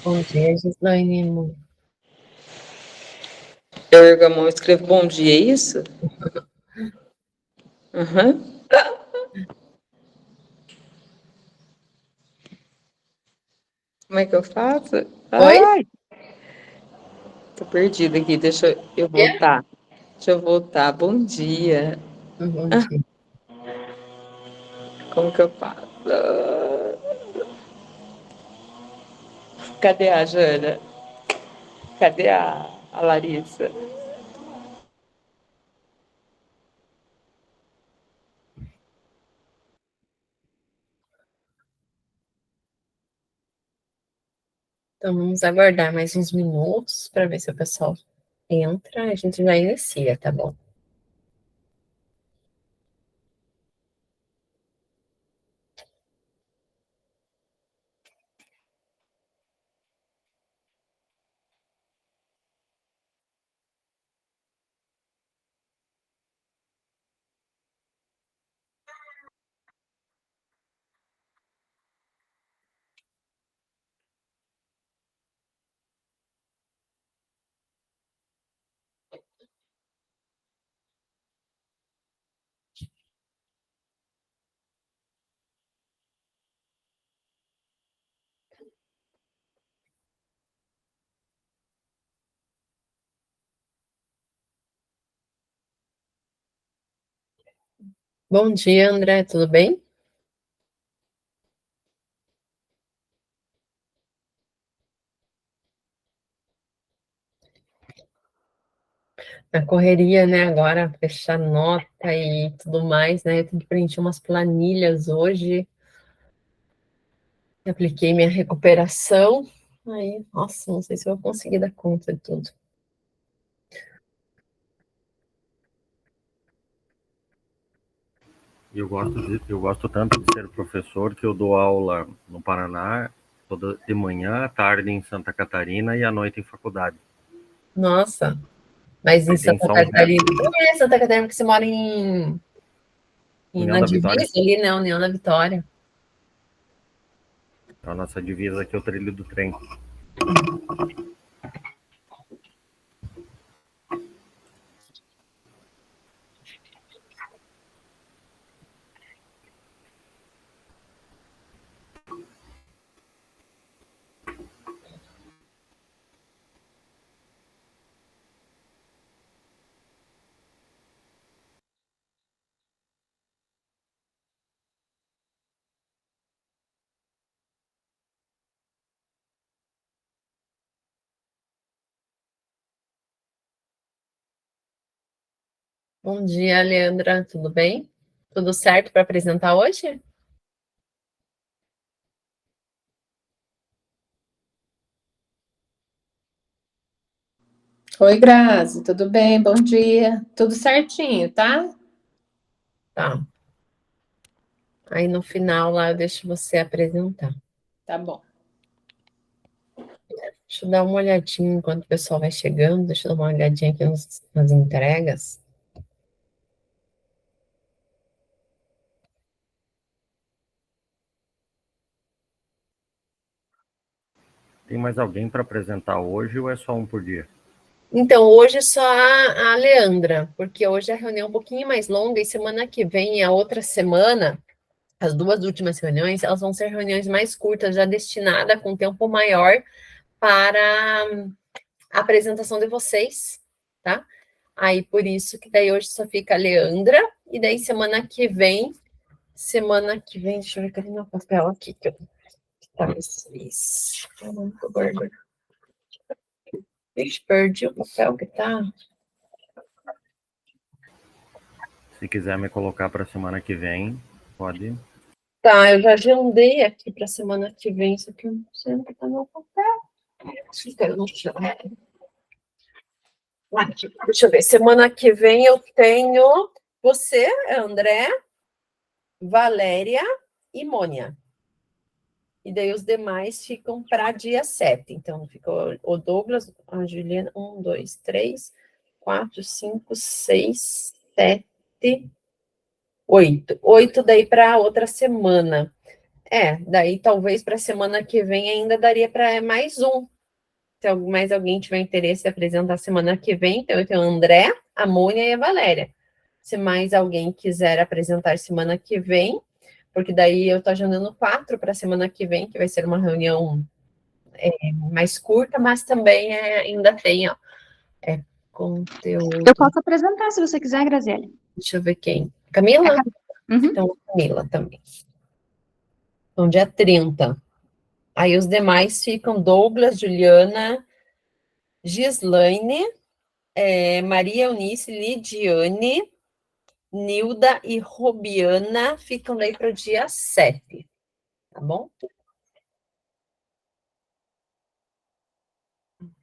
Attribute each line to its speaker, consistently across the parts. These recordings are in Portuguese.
Speaker 1: Bom dia, Gislaine.
Speaker 2: Eu, Ergamon, escrevo bom dia, é isso? Uhum. Como é que eu faço?
Speaker 1: Oi?
Speaker 2: Ai, tô perdida aqui, deixa eu
Speaker 1: Quê?
Speaker 2: voltar. Deixa eu voltar. Bom dia.
Speaker 1: Bom dia.
Speaker 2: Como que eu faço? Cadê a Jana? Cadê a Larissa?
Speaker 1: Então, vamos aguardar mais uns minutos para ver se o pessoal entra. A gente já inicia, tá bom? Bom dia, André, tudo bem? Na correria, né? Agora, fechar nota e tudo mais, né? Eu tenho que preencher umas planilhas hoje. Apliquei minha recuperação. Aí, nossa, não sei se eu vou conseguir dar conta de tudo.
Speaker 3: Eu gosto tanto de ser professor que eu dou aula no Paraná toda de manhã, à tarde em Santa Catarina e à noite em faculdade.
Speaker 1: Nossa, mas em
Speaker 3: Tem
Speaker 1: Santa
Speaker 3: São José,
Speaker 1: Catarina. Não é Santa Catarina, porque você mora
Speaker 3: União
Speaker 1: na
Speaker 3: da Vitória.
Speaker 1: divisa ali, né? União da Vitória.
Speaker 3: A nossa divisa aqui é o trilho do trem.
Speaker 1: Bom dia, Leandra, tudo bem? Tudo certo para apresentar hoje?
Speaker 4: Oi, Grazi, tudo bem? Bom dia. Tudo certinho, tá?
Speaker 1: Tá. Aí no final lá eu deixo você apresentar.
Speaker 4: Tá bom.
Speaker 1: Deixa eu dar uma olhadinha enquanto o pessoal vai chegando, deixa eu dar uma olhadinha aqui nas entregas.
Speaker 3: Tem mais alguém para apresentar hoje ou é só um por dia?
Speaker 1: Então, hoje só a Leandra, porque hoje a reunião é um pouquinho mais longa e semana que vem, a outra semana, as duas últimas reuniões, elas vão ser reuniões mais curtas, já destinada com tempo maior para a apresentação de vocês, tá? Aí, por isso que daí hoje só fica a Leandra, e daí deixa eu ver, cadê meu papel aqui, que eu tá, isso. Ixi, perdi o papel que tá.
Speaker 3: Se quiser me colocar para a semana que vem, pode.
Speaker 1: Tá, eu já agendei aqui para semana que vem, só que eu não sei onde tá meu papel. Acho que caiu no chão. Aqui, deixa eu ver, semana que vem eu tenho você, André, Valéria e Mônia. E daí os demais ficam para dia 7. Então, fica o Douglas, a Juliana, 1, 2, 3, 4, 5, 6, 7, 8. 8 daí para outra semana. Daí talvez para a semana que vem ainda daria para mais um. Se mais alguém tiver interesse em apresentar semana que vem, então eu tenho o André, a Mônia e a Valéria. Se mais alguém quiser apresentar semana que vem, porque daí eu estou agendando 4 para a semana que vem, que vai ser uma reunião mais curta, mas também ainda tem, ó, conteúdo.
Speaker 5: Eu posso apresentar se você quiser, Graziele.
Speaker 1: Deixa eu ver quem. Camila?
Speaker 5: Uhum.
Speaker 1: Então, Camila também. Então, dia 30. Aí os demais ficam Douglas, Juliana, Gislaine, Maria Eunice, Lidiane, Nilda e Robiana ficam daí para o dia 7, tá bom?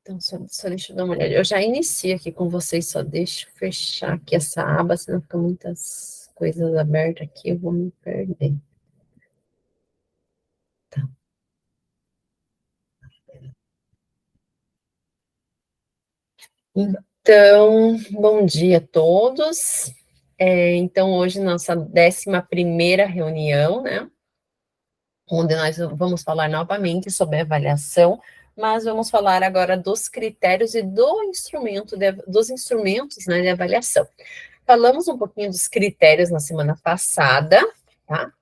Speaker 1: Então, só deixa eu dar uma olhada. Eu já inicio aqui com vocês, só deixa eu fechar aqui essa aba, senão fica muitas coisas abertas aqui, eu vou me perder. Tá. Então, bom dia a todos. Então, hoje nossa 11ª reunião, né? Onde nós vamos falar novamente sobre a avaliação, mas vamos falar agora dos critérios e dos instrumentos, né, de avaliação. Falamos um pouquinho dos critérios na semana passada, tá?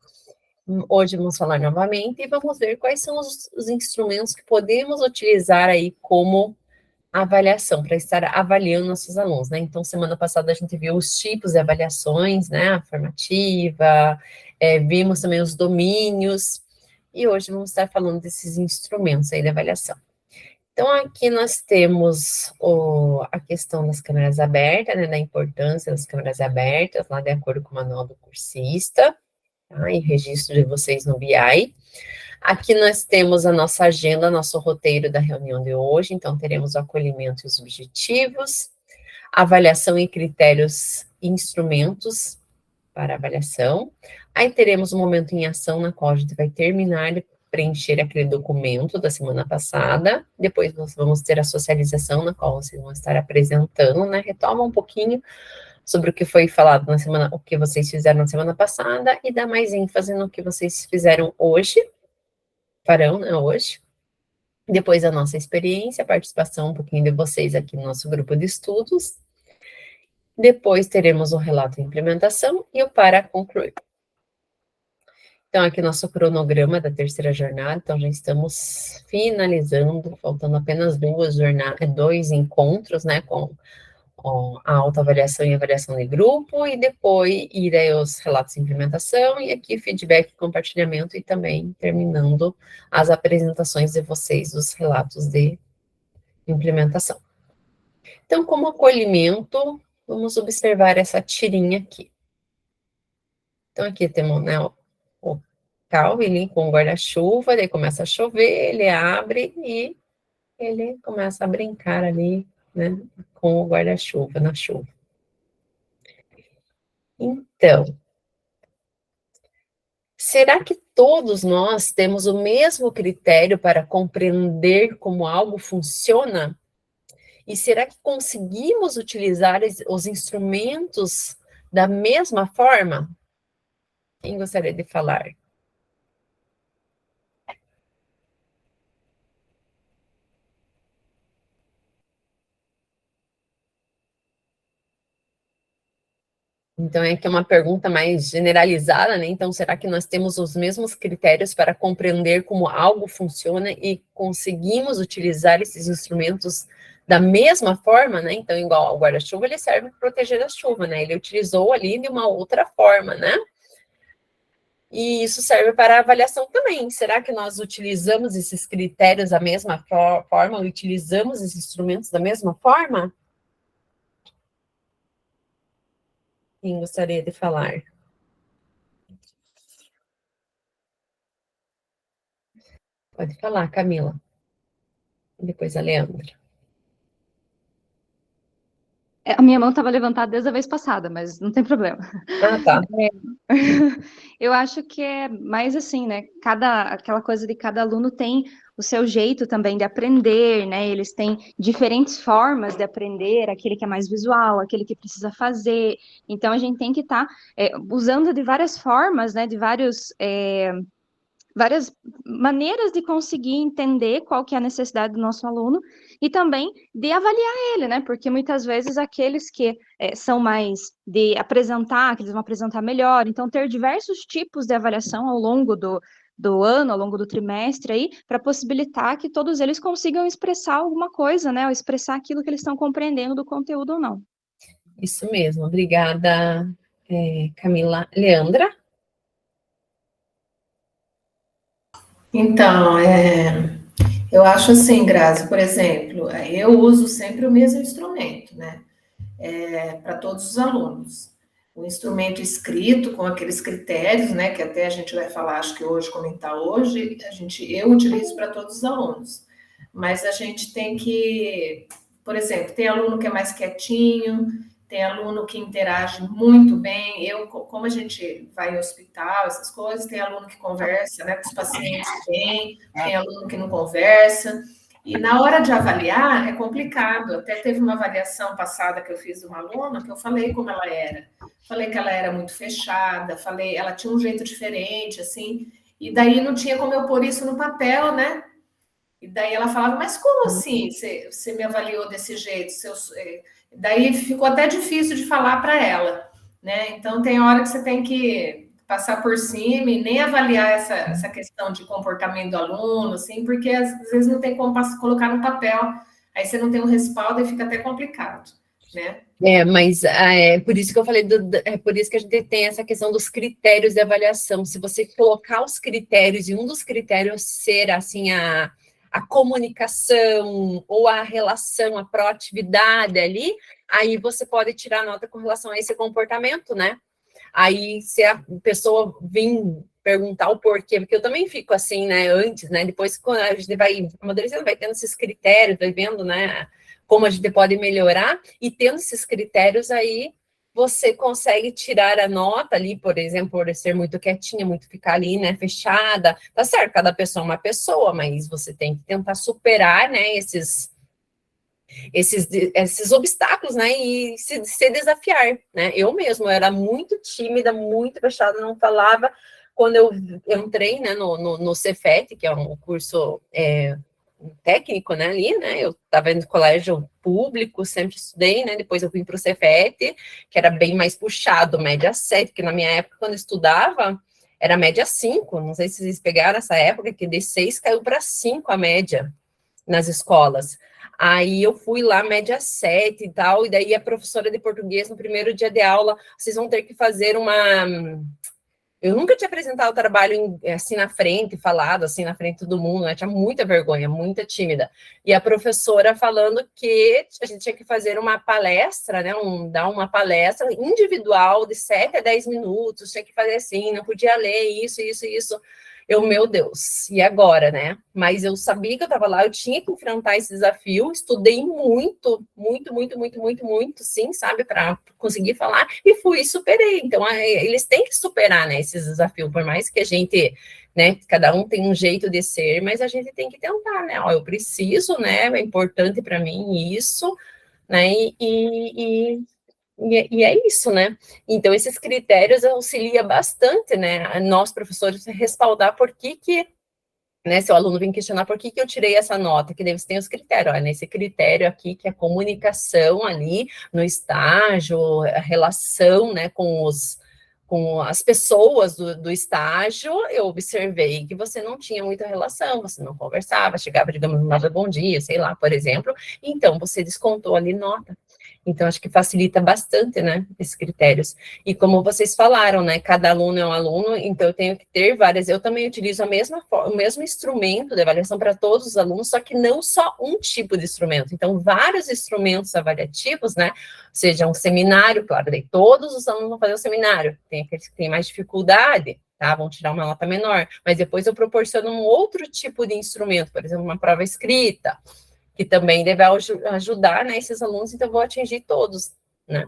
Speaker 1: Hoje vamos falar novamente e vamos ver quais são os instrumentos que podemos utilizar aí como avaliação, para estar avaliando nossos alunos, né? Então, semana passada a gente viu os tipos de avaliações, né? A formativa, vimos também os domínios, e hoje vamos estar falando desses instrumentos aí de avaliação. Então, aqui nós temos a questão das câmeras abertas, né? Da importância das câmeras abertas, lá de acordo com o manual do cursista, tá? E registro de vocês no BI. Aqui nós temos a nossa agenda, nosso roteiro da reunião de hoje, então teremos o acolhimento e os objetivos, avaliação e critérios e instrumentos para avaliação. Aí teremos um momento em ação na qual a gente vai terminar de preencher aquele documento da semana passada, depois nós vamos ter a socialização na qual vocês vão estar apresentando, né, retoma um pouquinho sobre o que foi falado na semana, o que vocês fizeram na semana passada e dá mais ênfase no que vocês fizeram hoje, farão, né, hoje. Depois a nossa experiência, a participação um pouquinho de vocês aqui no nosso grupo de estudos. Depois teremos o relato de implementação e o para concluir. Então, aqui nosso cronograma da 3ª jornada, então já estamos finalizando, faltando apenas 2 encontros, né, com a autoavaliação e avaliação de grupo, e depois irei os relatos de implementação, e aqui feedback, compartilhamento, e também terminando as apresentações de vocês dos relatos de implementação. Então, como acolhimento, vamos observar essa tirinha aqui. Então, aqui temos, né, o Calvin com o guarda-chuva, daí começa a chover, ele abre e ele começa a brincar ali, né, com o guarda-chuva na chuva. Então, será que todos nós temos o mesmo critério para compreender como algo funciona? E será que conseguimos utilizar os instrumentos da mesma forma? Quem gostaria de falar? Então, é que é uma pergunta mais generalizada, né? Então, será que nós temos os mesmos critérios para compreender como algo funciona e conseguimos utilizar esses instrumentos da mesma forma, né? Então, igual ao guarda-chuva, ele serve para proteger a chuva, né? Ele utilizou ali de uma outra forma, né? E isso serve para avaliação também. Será que nós utilizamos esses critérios da mesma forma, utilizamos esses instrumentos da mesma forma? Quem gostaria de falar? Pode falar, Camila. E depois a Leandra.
Speaker 5: A minha mão estava levantada desde a vez passada, mas não tem problema.
Speaker 1: Ah, tá.
Speaker 5: Eu acho que é mais assim, né? Aquela coisa de cada aluno tem o seu jeito também de aprender, né? Eles têm diferentes formas de aprender, aquele que é mais visual, aquele que precisa fazer. Então, a gente tem que estar usando de várias formas, né? De vários várias maneiras de conseguir entender qual que é a necessidade do nosso aluno e também de avaliar ele, né? Porque muitas vezes aqueles que são mais de apresentar, que eles vão apresentar melhor, então ter diversos tipos de avaliação ao longo do ano, ao longo do trimestre aí, para possibilitar que todos eles consigam expressar alguma coisa, né? Ou expressar aquilo que eles estão compreendendo do conteúdo ou não.
Speaker 1: Isso mesmo, obrigada, Camila. Leandra?
Speaker 4: Então, eu acho assim, Grazi, por exemplo, eu uso sempre o mesmo instrumento, né? Para todos os alunos. O instrumento escrito, com aqueles critérios, né? Que até a gente vai falar, acho que hoje, comentar hoje, eu utilizo para todos os alunos. Mas a gente tem que, por exemplo, tem aluno que é mais quietinho, tem aluno que interage muito bem. Como a gente vai em hospital, essas coisas, tem aluno que conversa, né, com os pacientes bem, tem aluno que não conversa. E na hora de avaliar é complicado. Até teve uma avaliação passada que eu fiz de uma aluna que eu falei como ela era. Falei que ela era muito fechada, falei, ela tinha um jeito diferente, assim, e daí não tinha como eu pôr isso no papel, né? E daí ela falava, mas como assim você me avaliou desse jeito? Daí ficou até difícil de falar para ela, né? Então tem hora que você tem que passar por cima e nem avaliar essa questão de comportamento do aluno, assim, porque às vezes não tem como colocar no papel, aí você não tem um respaldo e fica até complicado, né?
Speaker 1: Mas é por isso que eu falei, é por isso que a gente tem essa questão dos critérios de avaliação. Se você colocar os critérios, e um dos critérios ser, assim, a comunicação, ou a relação, a proatividade ali, aí você pode tirar nota com relação a esse comportamento, né? Aí, se a pessoa vir perguntar o porquê, porque eu também fico assim, né, antes, né, depois quando a gente vai amadurecendo, vai tendo esses critérios, vai vendo, né, como a gente pode melhorar, e tendo esses critérios aí, você consegue tirar a nota ali, por exemplo, por ser muito quietinha, muito ficar ali, né, fechada, tá certo, cada pessoa é uma pessoa, mas você tem que tentar superar, né, esses obstáculos, né, e se desafiar, né, eu mesma era muito tímida, muito fechada, não falava, quando eu entrei, né, no Cefet, que é um curso técnico, né, ali, né, eu estava no colégio público, sempre estudei, né, depois eu vim para o Cefet, que era bem mais puxado, média 7, que na minha época, quando eu estudava, era média 5, não sei se vocês pegaram essa época, que de 6 caiu para 5 a média nas escolas. Aí eu fui lá, média 7 e tal, e daí a professora de português, no primeiro dia de aula, vocês vão ter que fazer uma... Eu nunca tinha apresentado o trabalho assim na frente, falado assim na frente de todo mundo, né? Tinha muita vergonha, muita tímida. E a professora falando que a gente tinha que fazer uma palestra, né? Dar uma palestra individual de 7 a 10 minutos, tinha que fazer assim, não podia ler isso, isso, isso. Eu, meu Deus, e agora, né? Mas eu sabia que eu estava lá, eu tinha que enfrentar esse desafio, estudei muito, muito, muito, muito, muito, muito, sim, sabe, para conseguir falar, e fui e superei. Então, eles têm que superar, né, esses desafios, por mais que a gente, né, cada um tem um jeito de ser, mas a gente tem que tentar, né? Ó, eu preciso, né? É importante para mim isso, né? E é isso, né? Então, esses critérios auxiliam bastante, né? Nós, professores, respaldar por que, né? Se o aluno vem questionar por que eu tirei essa nota, que daí você tem os critérios. Olha, nesse critério aqui, que é a comunicação ali no estágio, a relação, né, com as pessoas do estágio, eu observei que você não tinha muita relação, você não conversava, chegava, digamos, no nada bom dia, sei lá, por exemplo, então você descontou ali nota. Então, acho que facilita bastante, né, esses critérios. E como vocês falaram, né, cada aluno é um aluno, então eu tenho que ter várias, eu também utilizo o mesmo instrumento de avaliação para todos os alunos, só que não só um tipo de instrumento. Então, vários instrumentos avaliativos, né, seja um seminário, claro, daí todos os alunos vão fazer o seminário, tem aqueles que têm mais dificuldade, tá, vão tirar uma nota menor, mas depois eu proporciono um outro tipo de instrumento, por exemplo, uma prova escrita, que também deve ajudar, né, esses alunos, então eu vou atingir todos, né.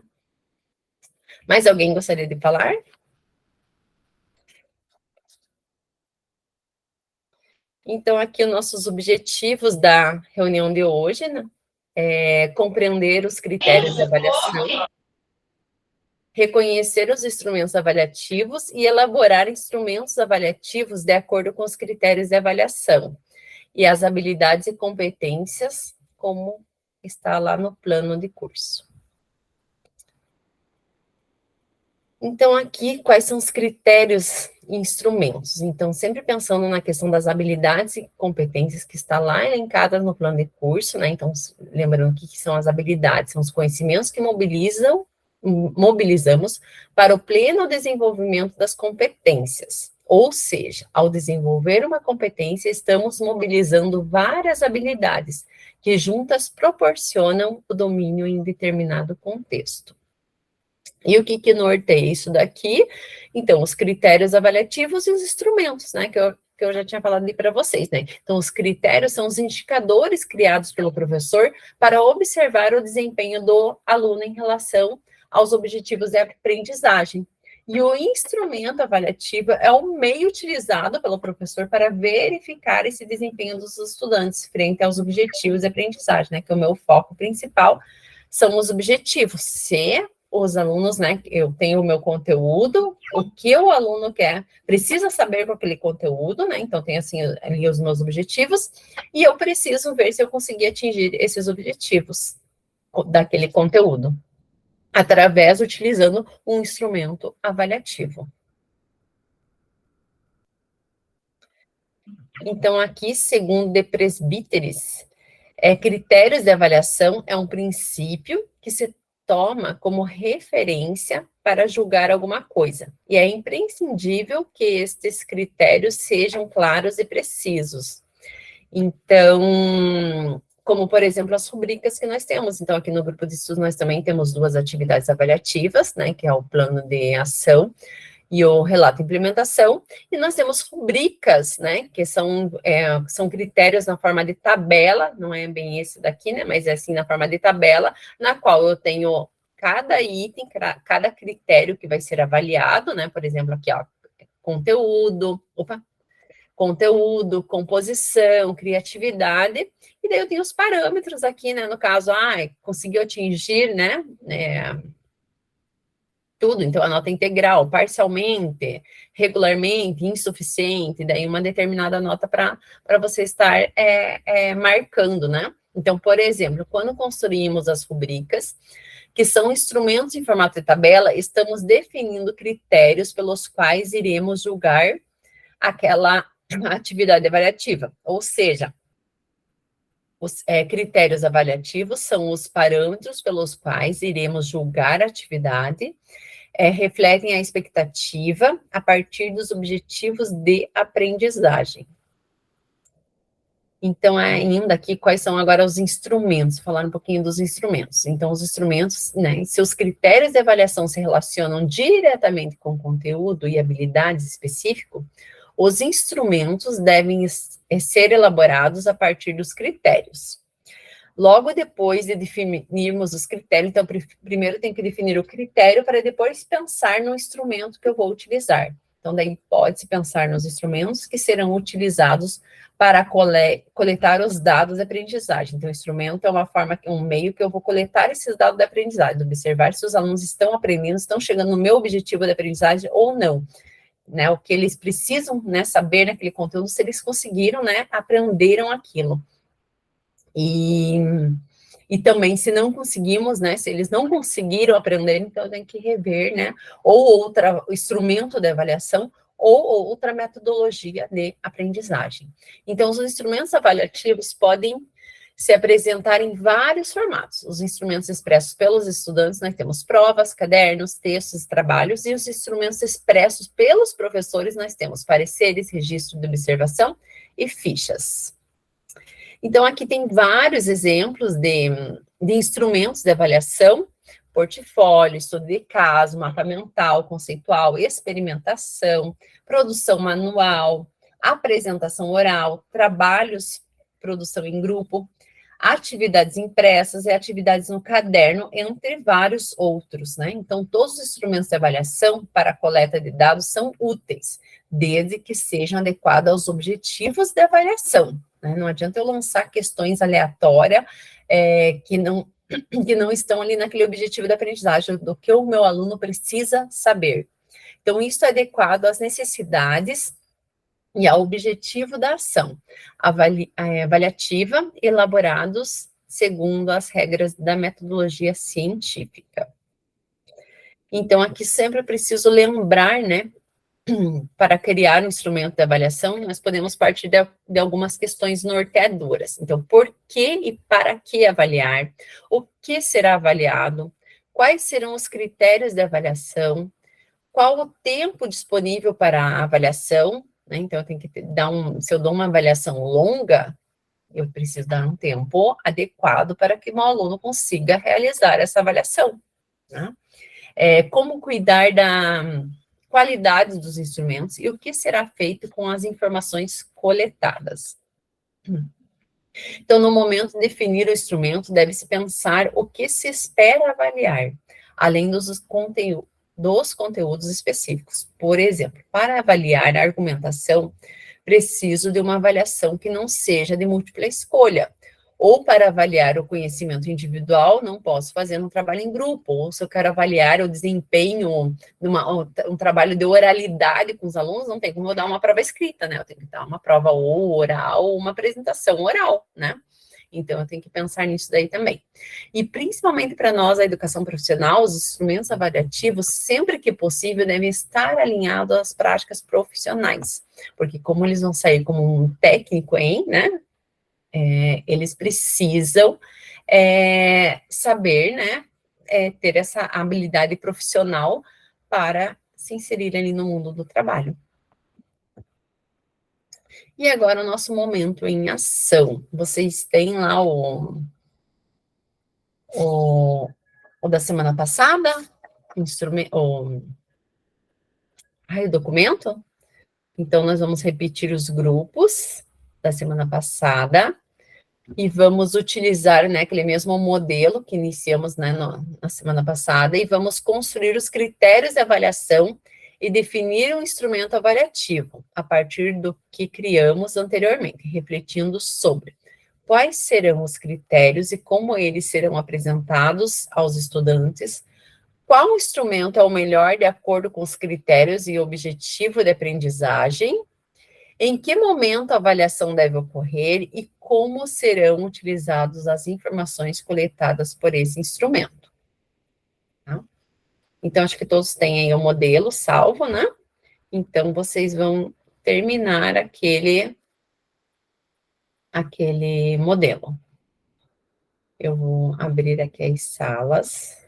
Speaker 1: Mais alguém gostaria de falar? Então, aqui os nossos objetivos da reunião de hoje, né, é compreender os critérios de avaliação. reconhecer os instrumentos avaliativos e elaborar instrumentos avaliativos de acordo com os critérios de avaliação e as habilidades e competências, como está lá no plano de curso. Então, aqui, quais são os critérios e instrumentos? Então, sempre pensando na questão das habilidades e competências que está lá elencadas no plano de curso, né? Então, lembrando que são as habilidades, são os conhecimentos que mobilizamos para o pleno desenvolvimento das competências. Ou seja, ao desenvolver uma competência, estamos mobilizando várias habilidades que juntas proporcionam o domínio em determinado contexto. E o que norteia isso daqui? Então, os critérios avaliativos e os instrumentos, né, que eu já tinha falado ali para vocês, né? Então, os critérios são os indicadores criados pelo professor para observar o desempenho do aluno em relação aos objetivos de aprendizagem. E o instrumento avaliativo é o meio utilizado pelo professor para verificar esse desempenho dos estudantes frente aos objetivos de aprendizagem, né? Que o meu foco principal são os objetivos. Se os alunos, né, eu tenho o meu conteúdo, o que o aluno quer, precisa saber com aquele conteúdo, né, então tem assim ali os meus objetivos, e eu preciso ver se eu consegui atingir esses objetivos daquele conteúdo, utilizando um instrumento avaliativo. Então, aqui, segundo De Presbiteris, critérios de avaliação é um princípio que se toma como referência para julgar alguma coisa. E é imprescindível que estes critérios sejam claros e precisos. Então, como, por exemplo, as rubricas que nós temos. Então, aqui no grupo de estudos, nós também temos 2 atividades avaliativas, né, que é o plano de ação e o relato de implementação, e nós temos rubricas, né, que são critérios na forma de tabela, não é bem esse daqui, né, mas é assim na forma de tabela, na qual eu tenho cada item, cada critério que vai ser avaliado, né, por exemplo, aqui, ó, conteúdo, composição, criatividade, e daí eu tenho os parâmetros aqui, né, no caso, conseguiu atingir, né, tudo, então a nota integral, parcialmente, regularmente, insuficiente, daí uma determinada nota para você estar marcando, né? Então, por exemplo, quando construímos as rubricas, que são instrumentos em formato de tabela, estamos definindo critérios pelos quais iremos julgar aquela atividade avaliativa, ou seja, os critérios avaliativos são os parâmetros pelos quais iremos julgar a atividade, refletem a expectativa a partir dos objetivos de aprendizagem. Então, ainda aqui, quais são agora os instrumentos? Falar um pouquinho dos instrumentos. Então, os instrumentos, né, se os critérios de avaliação se relacionam diretamente com conteúdo e habilidades específicos, os instrumentos devem ser elaborados a partir dos critérios. Logo depois de definirmos os critérios, então, primeiro tem que definir o critério para depois pensar no instrumento que eu vou utilizar. Então, daí pode-se pensar nos instrumentos que serão utilizados para coletar os dados de aprendizagem. Então, o instrumento é um meio que eu vou coletar esses dados de aprendizagem, observar se os alunos estão aprendendo, estão chegando no meu objetivo de aprendizagem ou não. Né, o que eles precisam, né, saber naquele conteúdo, se eles conseguiram, né, aprenderam aquilo. E também, se não conseguimos, né, se eles não conseguiram aprender, então tem que rever, né, ou outro instrumento de avaliação, ou outra metodologia de aprendizagem. Então, os instrumentos avaliativos podem se apresentar em vários formatos. Os instrumentos expressos pelos estudantes, nós temos provas, cadernos, textos, trabalhos, e os instrumentos expressos pelos professores, nós temos pareceres, registro de observação e fichas. Então, aqui tem vários exemplos de instrumentos de avaliação: portfólio, estudo de caso, mapa mental, conceitual, experimentação, produção manual, apresentação oral, trabalhos, produção em grupo, atividades impressas e atividades no caderno, entre vários outros, né? Então, todos os instrumentos de avaliação para a coleta de dados são úteis, desde que sejam adequados aos objetivos de avaliação, né? Não adianta eu lançar questões aleatórias que que não estão ali naquele objetivo da aprendizagem, do que o meu aluno precisa saber. Então, isso é adequado às necessidades e ao objetivo da ação avaliativa, elaborados segundo as regras da metodologia científica. Então, aqui sempre é preciso lembrar, né, para criar um instrumento de avaliação, nós podemos partir de algumas questões norteadoras. Então, por que e para que avaliar? O que será avaliado? Quais serão os critérios de avaliação? Qual o tempo disponível para a avaliação? Né? Então, eu tenho que se eu dou uma avaliação longa, eu preciso dar um tempo adequado para que o meu aluno consiga realizar essa avaliação. Né? Como cuidar da qualidade dos instrumentos e o que será feito com as informações coletadas. Então, no momento de definir o instrumento, deve-se pensar o que se espera avaliar, além dos conteúdos específicos. Por exemplo, para avaliar a argumentação, preciso de uma avaliação que não seja de múltipla escolha. Ou para avaliar o conhecimento individual, não posso fazer um trabalho em grupo. Ou se eu quero avaliar o desempenho, um trabalho de oralidade com os alunos, não tem como eu dar uma prova escrita, né? Eu tenho que dar uma prova ou oral, ou uma apresentação oral, né? Então, eu tenho que pensar nisso daí também. E, principalmente para nós, a educação profissional, os instrumentos avaliativos, sempre que possível, devem estar alinhados às práticas profissionais. Porque como eles vão sair como um técnico né? Eles precisam saber, né? Ter essa habilidade profissional para se inserir ali no mundo do trabalho. E agora o nosso momento em ação. Vocês têm lá o da semana passada, o documento. Então, nós vamos repetir os grupos da semana passada e vamos utilizar, né, aquele mesmo modelo que iniciamos, né, na semana passada e vamos construir os critérios de avaliação e definir um instrumento avaliativo a partir do que criamos anteriormente, refletindo sobre quais serão os critérios e como eles serão apresentados aos estudantes, qual instrumento é o melhor de acordo com os critérios e objetivo de aprendizagem, em que momento a avaliação deve ocorrer e como serão utilizadas as informações coletadas por esse instrumento. Tá? Então, acho que todos têm aí o modelo salvo, né? Então, vocês vão terminar aquele modelo. Eu vou abrir aqui as salas.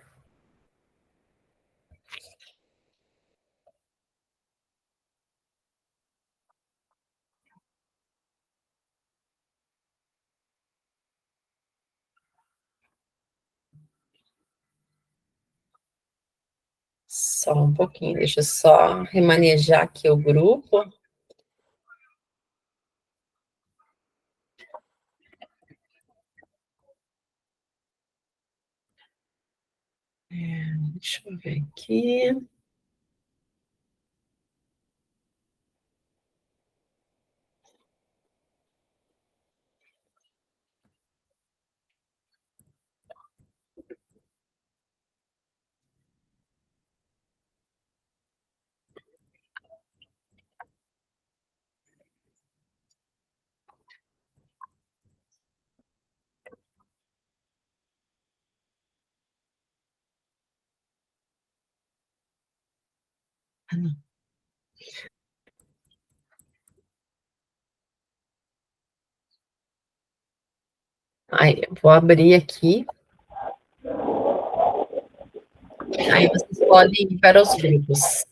Speaker 1: Só um pouquinho, deixa eu só remanejar aqui o grupo. Deixa eu ver aqui. Aí, eu vou abrir aqui. Aí vocês podem ir para os grupos.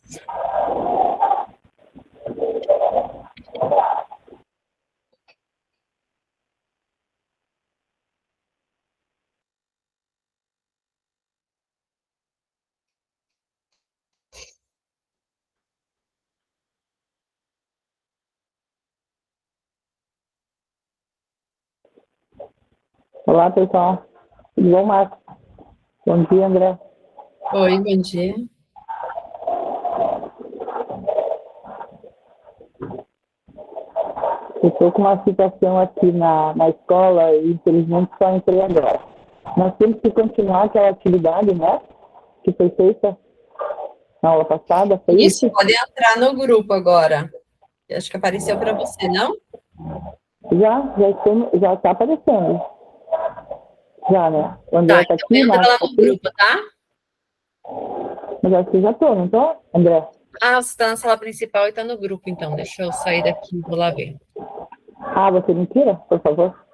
Speaker 2: Olá, pessoal. Tudo bom, Marcos? Bom dia, André.
Speaker 1: Oi, bom dia.
Speaker 2: Eu estou com uma situação aqui na escola e, infelizmente, só entrei agora. Nós temos que continuar aquela atividade, né? Que foi feita na aula passada, foi
Speaker 1: Isso,
Speaker 2: isso?
Speaker 1: pode entrar no grupo agora. Acho que apareceu para você, não?
Speaker 2: Já está aparecendo. Já, né? O André
Speaker 1: Tá,
Speaker 2: está
Speaker 1: então
Speaker 2: aqui, o
Speaker 1: entra
Speaker 2: Marcos
Speaker 1: lá
Speaker 2: está
Speaker 1: no
Speaker 2: aqui.
Speaker 1: grupo, tá?
Speaker 2: Mas acho que já estou, não estou, André?
Speaker 1: Ah, você está na sala principal e está no grupo, então. Deixa eu sair daqui e vou lá ver.
Speaker 2: Ah, você me tira, por favor?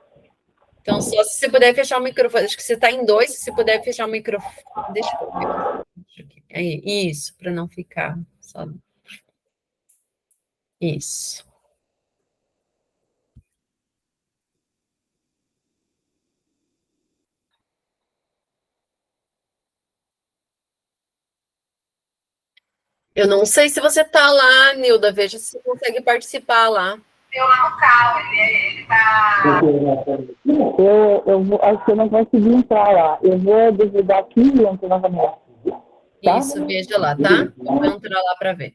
Speaker 1: Então, só se você puder fechar o microfone. Acho que você está em dois, se você puder fechar o microfone. Deixa eu ver. Aí, isso, para não ficar só. Isso. Eu não sei se você está lá, Nilda. Veja se você consegue participar lá.
Speaker 4: Eu lá no carro, ele tá.
Speaker 2: Acho que eu não consegui entrar lá. Eu vou desligar aqui e entro novamente. Tá?
Speaker 1: Isso, veja lá, tá? Eu vou entrar lá para ver.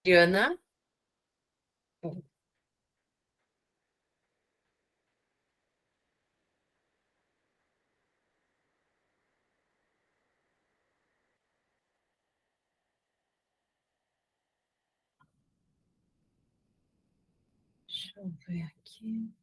Speaker 1: Diana, deixa eu ver aqui.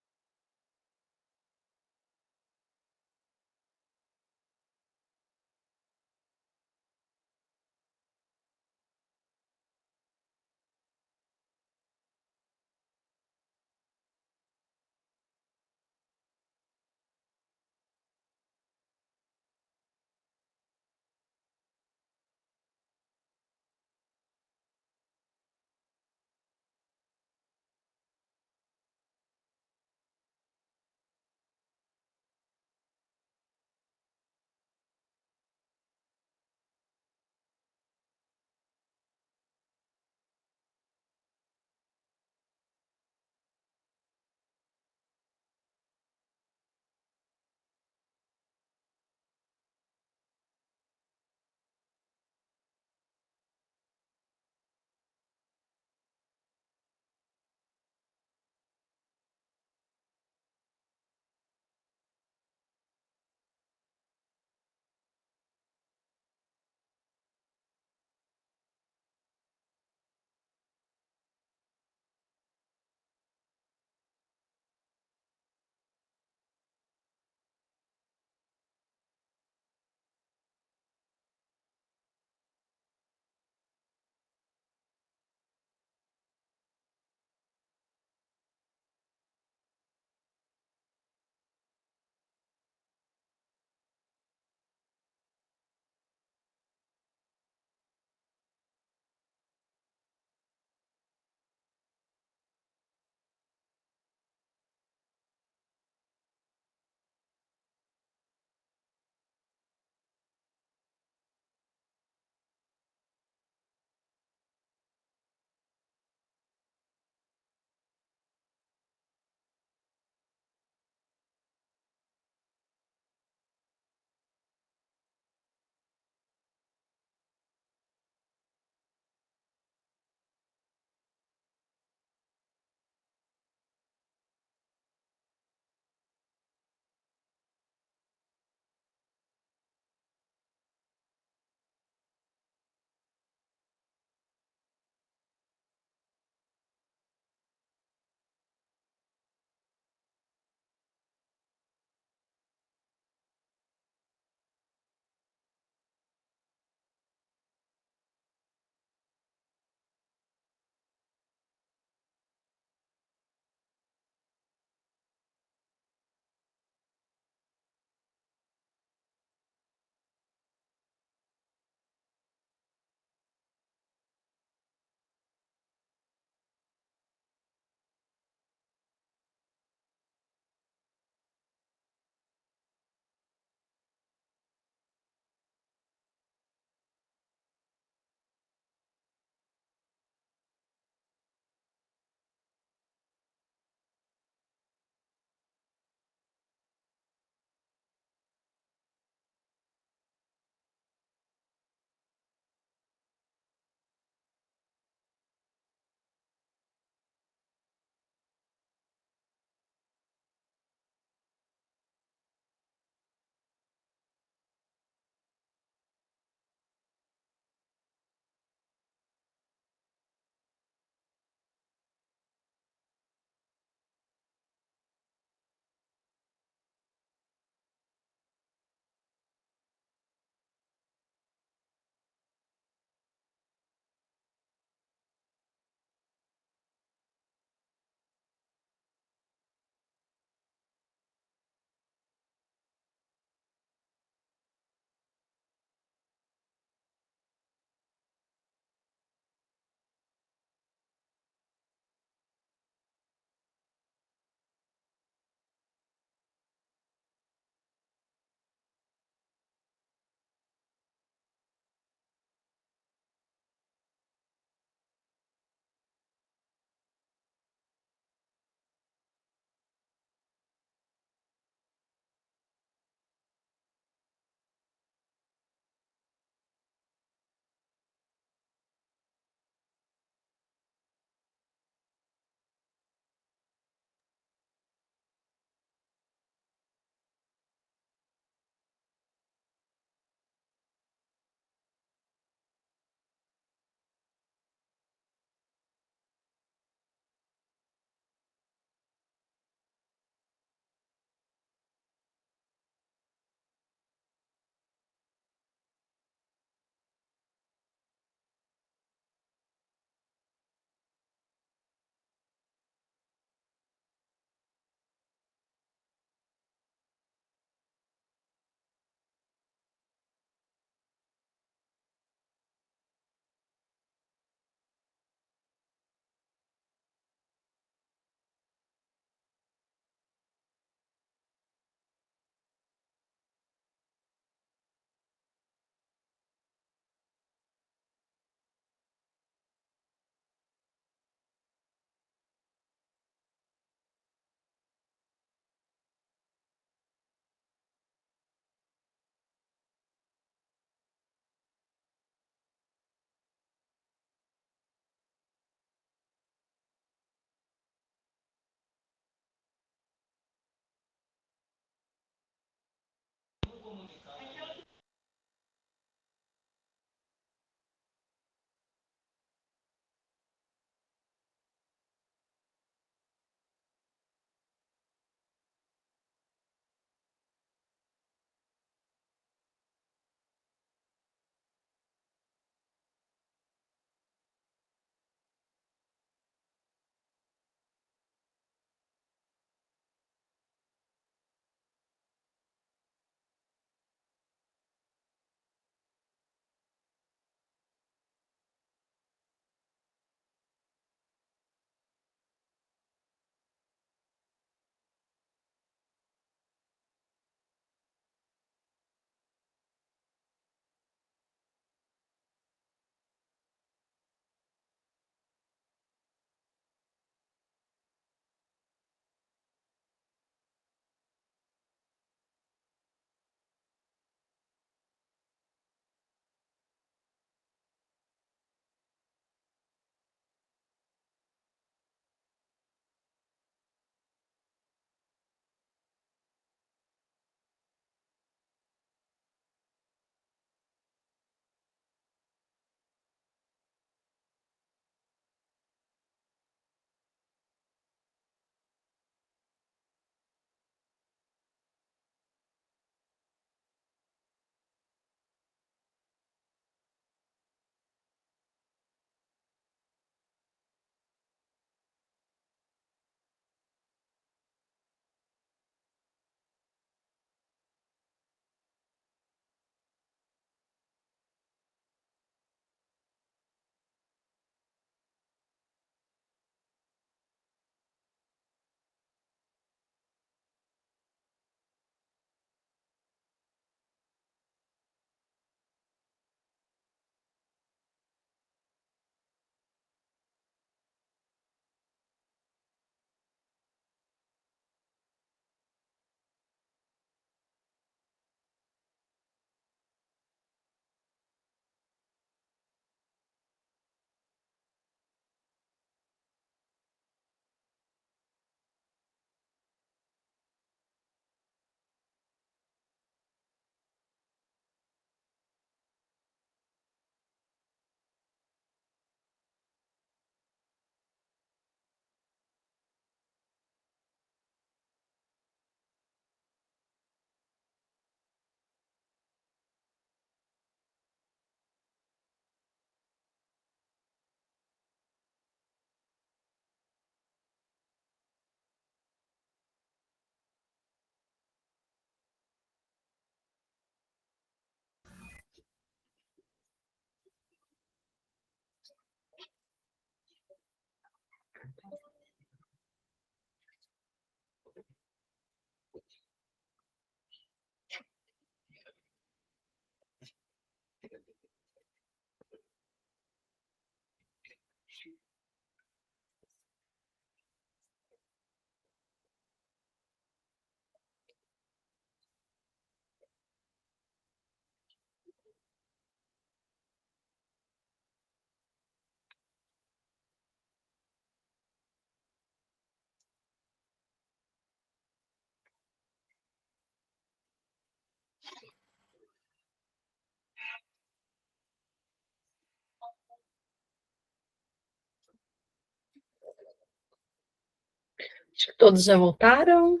Speaker 1: Acho que todos já voltaram.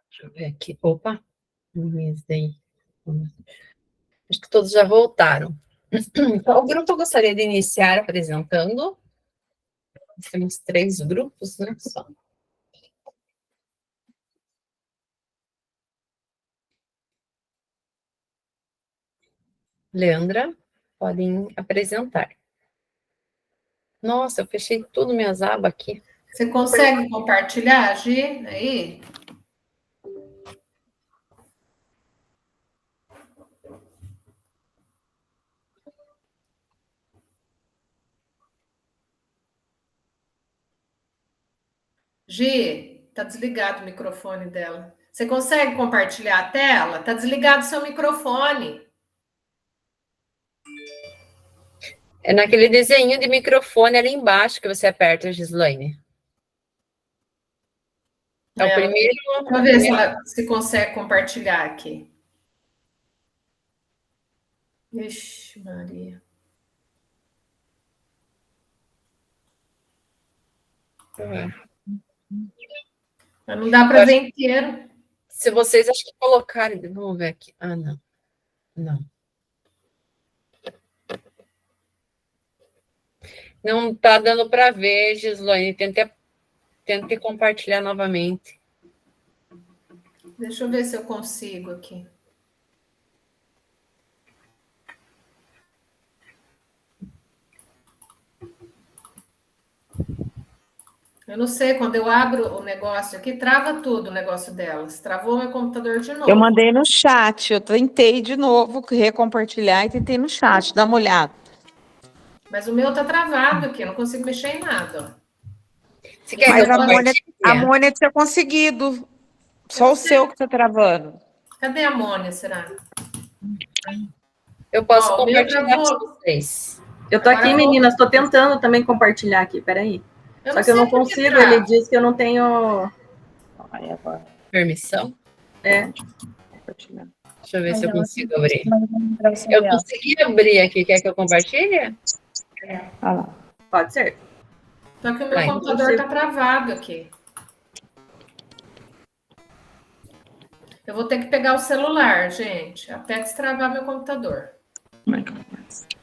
Speaker 1: Deixa eu ver aqui. Opa, acho que todos já voltaram. Então, o grupo eu gostaria de iniciar apresentando. Temos 3 grupos, né? Só. Leandra, podem apresentar. Nossa, eu fechei tudo minhas abas aqui.
Speaker 4: Você consegue compartilhar, Gi, aí? Gi, tá desligado o microfone dela. Você consegue compartilhar a tela? Tá desligado o seu microfone.
Speaker 1: É naquele desenho de microfone ali embaixo que você aperta, Gislaine. É o primeiro.
Speaker 4: Deixa eu ver se ela se consegue compartilhar aqui. Ixi, Maria. Mas não dá para ver inteiro.
Speaker 1: Se vocês acho que colocarem. Vamos ver aqui. Ah, não. Não. Não está dando para ver, Gislaine. Tente compartilhar novamente.
Speaker 4: Deixa eu ver se eu consigo aqui. Eu não sei, quando eu abro o negócio aqui, trava tudo o negócio delas. Travou meu computador de novo.
Speaker 6: Eu mandei no chat, eu tentei de novo recompartilhar e tentei no chat, dá uma olhada.
Speaker 4: Mas o meu tá travado aqui, eu não consigo mexer em nada.
Speaker 1: Você quer
Speaker 6: Mas
Speaker 1: que eu
Speaker 6: a Mônia tinha conseguido. Só o seu que tá travando.
Speaker 4: Cadê a Mônia, será?
Speaker 1: Eu posso
Speaker 4: Ó, o meu
Speaker 1: compartilhar com
Speaker 4: travou.
Speaker 1: vocês.
Speaker 7: Eu tô
Speaker 4: Agora
Speaker 7: aqui,
Speaker 4: eu vou-
Speaker 7: meninas, tô tentando também compartilhar aqui, peraí. Só que eu
Speaker 4: sei
Speaker 7: não
Speaker 4: por que
Speaker 7: consigo,
Speaker 4: trava.
Speaker 7: ele diz que eu não tenho...
Speaker 6: Aí agora,
Speaker 1: Permissão?
Speaker 6: compartilhar.
Speaker 1: Deixa eu ver se eu consigo abrir. Eu consegui abrir aqui. Quer que eu compartilhe?
Speaker 6: Olha lá.
Speaker 7: Pode ser.
Speaker 4: Só que o meu
Speaker 1: Vai,
Speaker 4: computador tá travado aqui. Eu vou ter que pegar o celular, gente, até destravar meu computador.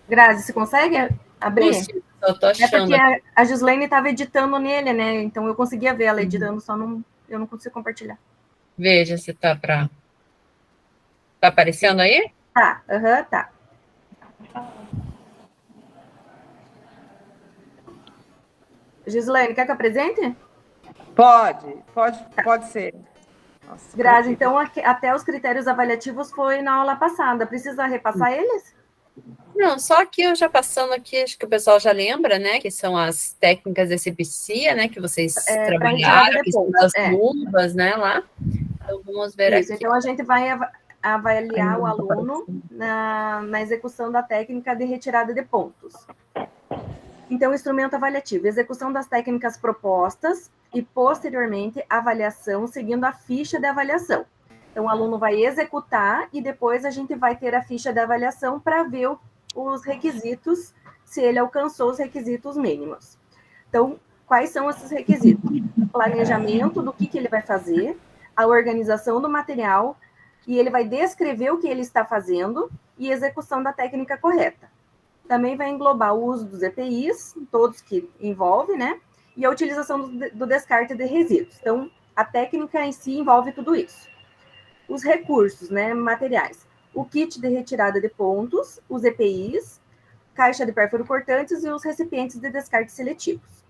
Speaker 7: Grazi, você consegue abrir?
Speaker 1: Consigo, eu tô
Speaker 7: É
Speaker 1: achando.
Speaker 7: porque a Gislaine estava editando nele, né? Então eu conseguia ver ela editando, eu não consigo compartilhar.
Speaker 1: Veja se tá para. Tá aparecendo aí?
Speaker 7: Tá, tá. Gislaine, quer que eu apresente?
Speaker 6: Pode ser. Nossa,
Speaker 7: Grazi, então até os critérios avaliativos foi na aula passada. Precisa repassar eles?
Speaker 1: Não, só que eu já passando aqui, acho que o pessoal já lembra, né? Que são as técnicas de asepsia, né? Que vocês trabalharam, que são as luvas, né? Lá. Então, vamos ver
Speaker 7: Isso,
Speaker 1: aqui.
Speaker 7: então a gente vai avaliar o aluno na execução da técnica de retirada de pontos. Então, instrumento avaliativo, execução das técnicas propostas e, posteriormente, avaliação seguindo a ficha de avaliação. Então, o aluno vai executar e depois a gente vai ter a ficha de avaliação para ver os requisitos, se ele alcançou os requisitos mínimos. Então, quais são esses requisitos? Planejamento do que ele vai fazer, a organização do material, e ele vai descrever o que ele está fazendo e execução da técnica correta. Também vai englobar o uso dos EPIs, todos que envolve, né? E a utilização do descarte de resíduos. Então, a técnica em si envolve tudo isso. Os recursos, né? Materiais. O kit de retirada de pontos, os EPIs, caixa de pérfuro cortantes e os recipientes de descarte seletivos.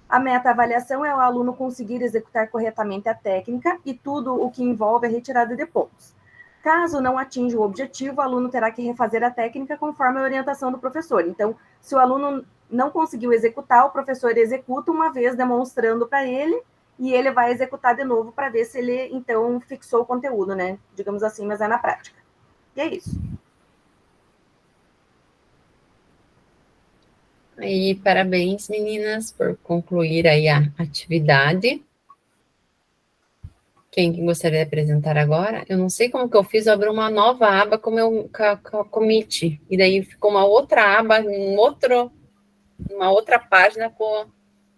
Speaker 7: A meta-avaliação é o aluno conseguir executar corretamente a técnica e tudo o que envolve a retirada de pontos. Caso não atinja o objetivo, o aluno terá que refazer a técnica conforme a orientação do professor. Então, se o aluno não conseguiu executar, o professor executa uma vez, demonstrando para ele, e ele vai executar de novo para ver se ele, então, fixou o conteúdo, né? Digamos assim, mas é na prática. E é isso.
Speaker 1: Aí, parabéns, meninas, por concluir aí a atividade. Quem que gostaria de apresentar agora? Eu não sei como que eu fiz, eu abri uma nova aba com meu commit, e daí ficou uma outra aba, uma outra página com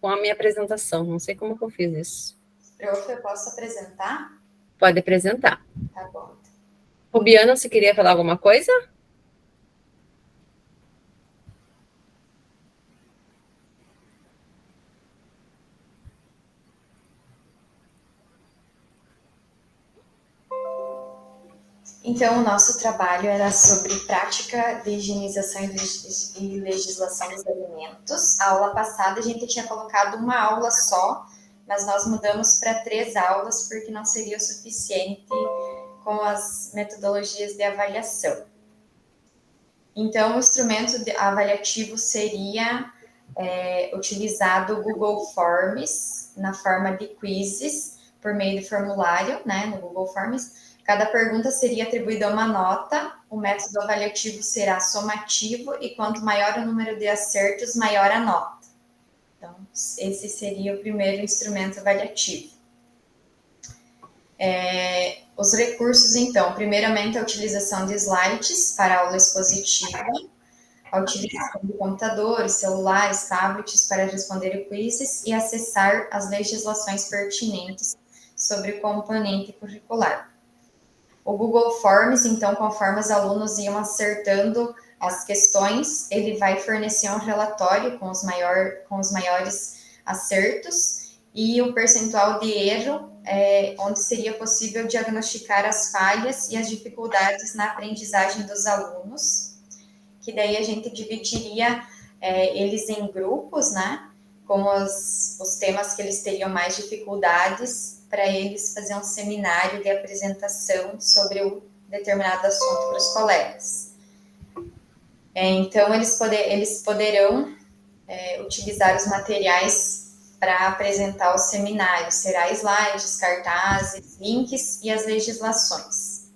Speaker 1: a minha apresentação. Não sei como que eu fiz isso.
Speaker 8: Prof, eu posso apresentar?
Speaker 1: Pode apresentar.
Speaker 8: Tá bom.
Speaker 1: Rubiana, você queria falar alguma coisa?
Speaker 8: Então, o nosso trabalho era sobre prática de higienização e legislação dos alimentos. A aula passada a gente tinha colocado uma aula só, mas nós mudamos para 3 aulas porque não seria o suficiente com as metodologias de avaliação. Então, o instrumento avaliativo seria utilizado o Google Forms na forma de quizzes por meio de formulário, né, no Google Forms. Cada pergunta seria atribuída uma nota, o método avaliativo será somativo e quanto maior o número de acertos, maior a nota. Então, esse seria o primeiro instrumento avaliativo. Os recursos, então, primeiramente a utilização de slides para aula expositiva, a utilização de computadores, celulares, tablets para responder quizzes e acessar as legislações pertinentes sobre o componente curricular. O Google Forms, então, conforme os alunos iam acertando as questões, ele vai fornecer um relatório com os maiores acertos e o percentual de erro, onde seria possível diagnosticar as falhas e as dificuldades na aprendizagem dos alunos, que daí a gente dividiria eles em grupos, né, com os temas que eles teriam mais dificuldades, para eles fazer um seminário de apresentação sobre um determinado assunto para os colegas. Então, eles poderão utilizar os materiais para apresentar o seminário. Será slides, cartazes, links e as legislações.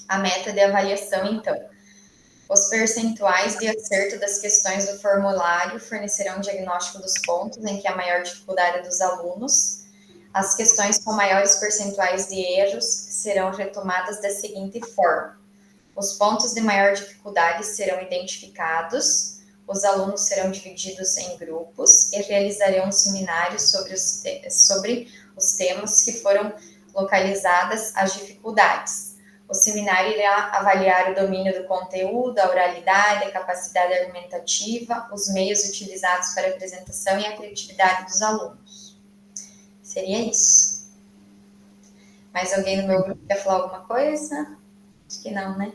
Speaker 8: A meta de avaliação, então. Os percentuais de acerto das questões do formulário fornecerão um diagnóstico dos pontos em que há maior dificuldade dos alunos. As questões com maiores percentuais de erros serão retomadas da seguinte forma. Os pontos de maior dificuldade serão identificados, os alunos serão divididos em grupos e realizarão um seminário sobre os temas que foram localizadas as dificuldades. O seminário irá avaliar o domínio do conteúdo, a oralidade, a capacidade argumentativa, os meios utilizados para a apresentação e a criatividade dos alunos. Seria isso. Mais alguém no meu grupo quer falar alguma coisa? Acho que não, né?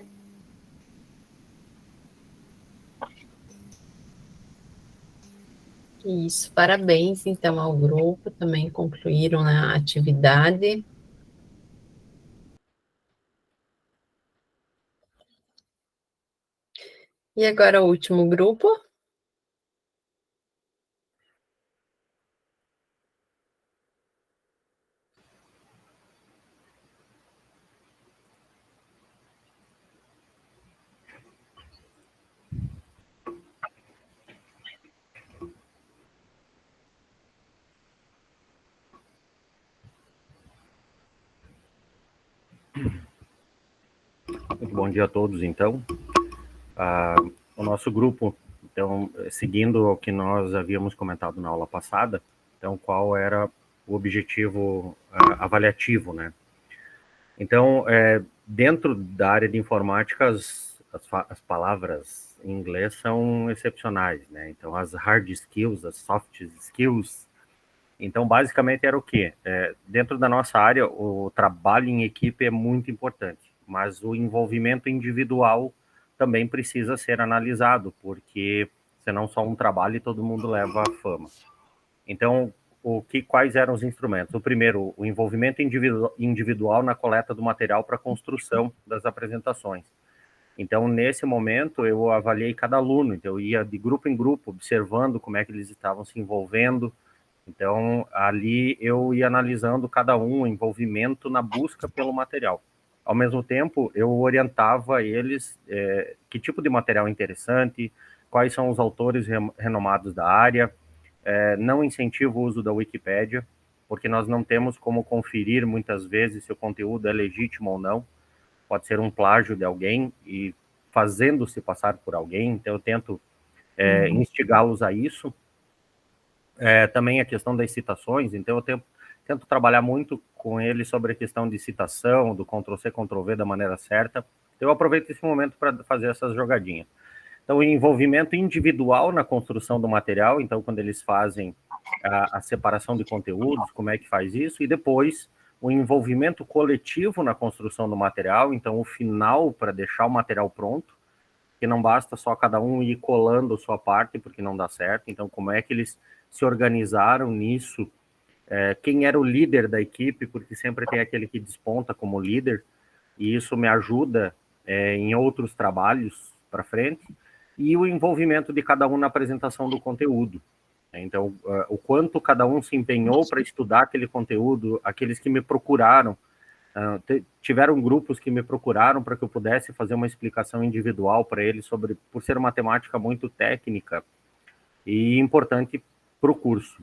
Speaker 1: Isso, parabéns, então, ao grupo, também concluíram a atividade. E agora o último grupo.
Speaker 3: Muito bom dia a todos, então. O nosso grupo, então, seguindo o que nós havíamos comentado na aula passada, então, qual era o objetivo avaliativo, né? Então, dentro da área de informática, as palavras em inglês são excepcionais, né? Então, as hard skills, as soft skills. Então, basicamente, era o quê? Dentro da nossa área, o trabalho em equipe é muito importante, mas o envolvimento individual também precisa ser analisado, porque senão só um trabalho e todo mundo leva a fama. Então, quais eram os instrumentos? O primeiro, o envolvimento individual na coleta do material para a construção das apresentações. Então, nesse momento, eu avaliei cada aluno, então eu ia de grupo em grupo, observando como é que eles estavam se envolvendo. Então, ali eu ia analisando cada um, o envolvimento na busca pelo material. Ao mesmo tempo, eu orientava eles que tipo de material é interessante, quais são os autores renomados da área. Não incentivo o uso da Wikipédia, porque nós não temos como conferir, muitas vezes, se o conteúdo é legítimo ou não. Pode ser um plágio de alguém e fazendo-se passar por alguém, então eu tento instigá-los a isso. Também a questão das citações, então eu tento trabalhar muito com eles sobre a questão de citação, do Ctrl+C, Ctrl+V da maneira certa. Então eu aproveito esse momento para fazer essas jogadinhas. Então, o envolvimento individual na construção do material, então quando eles fazem a separação de conteúdos, como é que faz isso, e depois o envolvimento coletivo na construção do material, então o final para deixar o material pronto, que não basta só cada um ir colando sua parte, porque não dá certo, então como é que eles se organizaram nisso, quem era o líder da equipe, porque sempre tem aquele que desponta como líder, e isso me ajuda em outros trabalhos para frente, e o envolvimento de cada um na apresentação do conteúdo. Então, o quanto cada um se empenhou para estudar aquele conteúdo, aqueles que me procuraram, tiveram grupos que me procuraram para que eu pudesse fazer uma explicação individual para eles sobre, por ser uma temática muito técnica e importante para o curso.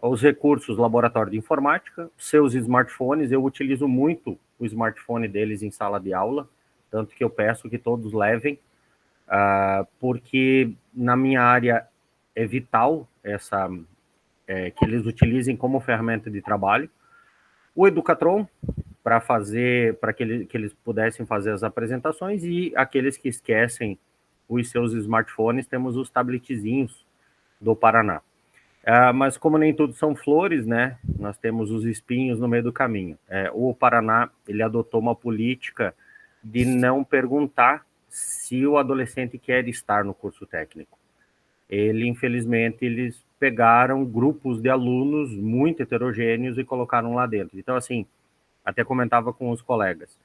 Speaker 3: Os recursos, laboratório de informática, seus smartphones, eu utilizo muito o smartphone deles em sala de aula, tanto que eu peço que todos levem, porque na minha área é vital que eles utilizem como ferramenta de trabalho. O Educatron, para que eles pudessem fazer as apresentações, e aqueles que esquecem os seus smartphones, temos os tabletzinhos do Paraná. Mas como nem tudo são flores, né, nós temos os espinhos no meio do caminho. O Paraná, ele adotou uma política de não perguntar se o adolescente quer estar no curso técnico. Infelizmente, eles pegaram grupos de alunos muito heterogêneos e colocaram lá dentro. Então, assim, até comentava com os colegas,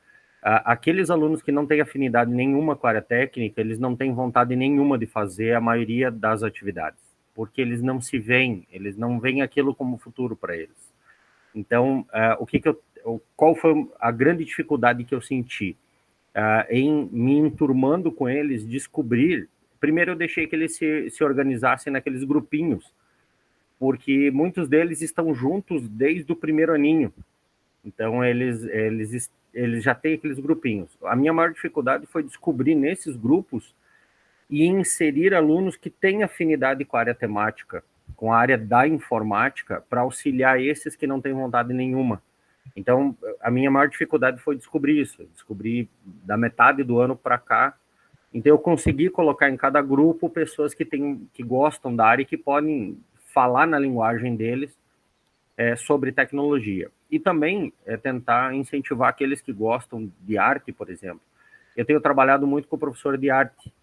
Speaker 3: aqueles alunos que não têm afinidade nenhuma com a área técnica, eles não têm vontade nenhuma de fazer a maioria das atividades, porque eles não se veem, eles não veem aquilo como futuro para eles. Então, qual foi a grande dificuldade que eu senti? Em me enturmando com eles, descobrir. Primeiro eu deixei que eles se organizassem naqueles grupinhos, porque muitos deles estão juntos desde o primeiro aninho. Então, eles já têm aqueles grupinhos. A minha maior dificuldade foi descobrir nesses grupos e inserir alunos que têm afinidade com a área temática, com a área da informática, para auxiliar esses que não têm vontade nenhuma. Então, a minha maior dificuldade foi descobrir isso, descobrir da metade do ano para cá. Então, eu consegui colocar em cada grupo pessoas que gostam da área e que podem falar na linguagem deles sobre tecnologia. E também tentar incentivar aqueles que gostam de arte, por exemplo. Eu tenho trabalhado muito com o professor de arte,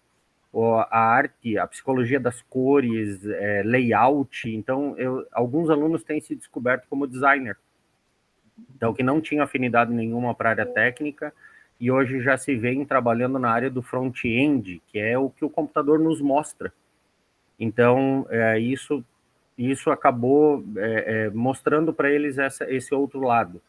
Speaker 3: a arte, a psicologia das cores, layout. Então, alguns alunos têm se descoberto como designer. Então, que não tinha afinidade nenhuma para a área técnica, e hoje já se vem trabalhando na área do front-end, que é o que o computador nos mostra. Então, isso acabou mostrando para eles esse outro lado.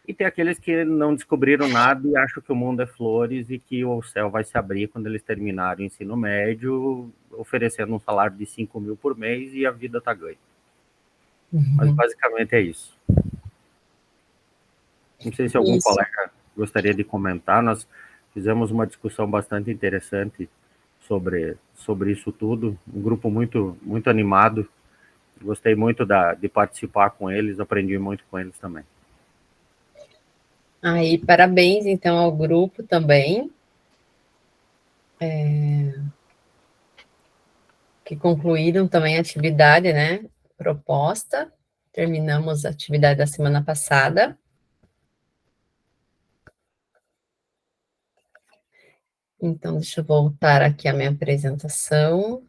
Speaker 3: E tem aqueles que não descobriram nada e acham que o mundo é flores e que o céu vai se abrir quando eles terminarem o ensino médio, oferecendo um salário de 5 mil por mês e a vida está ganha. Mas basicamente é isso. Não sei se algum colega gostaria de comentar. Nós fizemos uma discussão bastante interessante sobre isso tudo. Um grupo muito, muito animado. Gostei muito de participar com eles, aprendi muito com eles também.
Speaker 1: Aí, parabéns, então, ao grupo também. Que concluíram também a atividade, né, proposta. Terminamos a atividade da semana passada. Então, deixa eu voltar aqui a minha apresentação.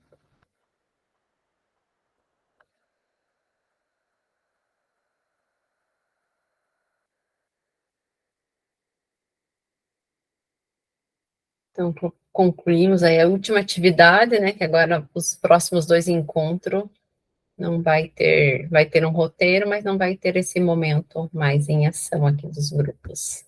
Speaker 1: Então, concluímos aí a última atividade, né? Que agora os próximos 2 encontros não vai ter um roteiro, mas não vai ter esse momento mais em ação aqui dos grupos.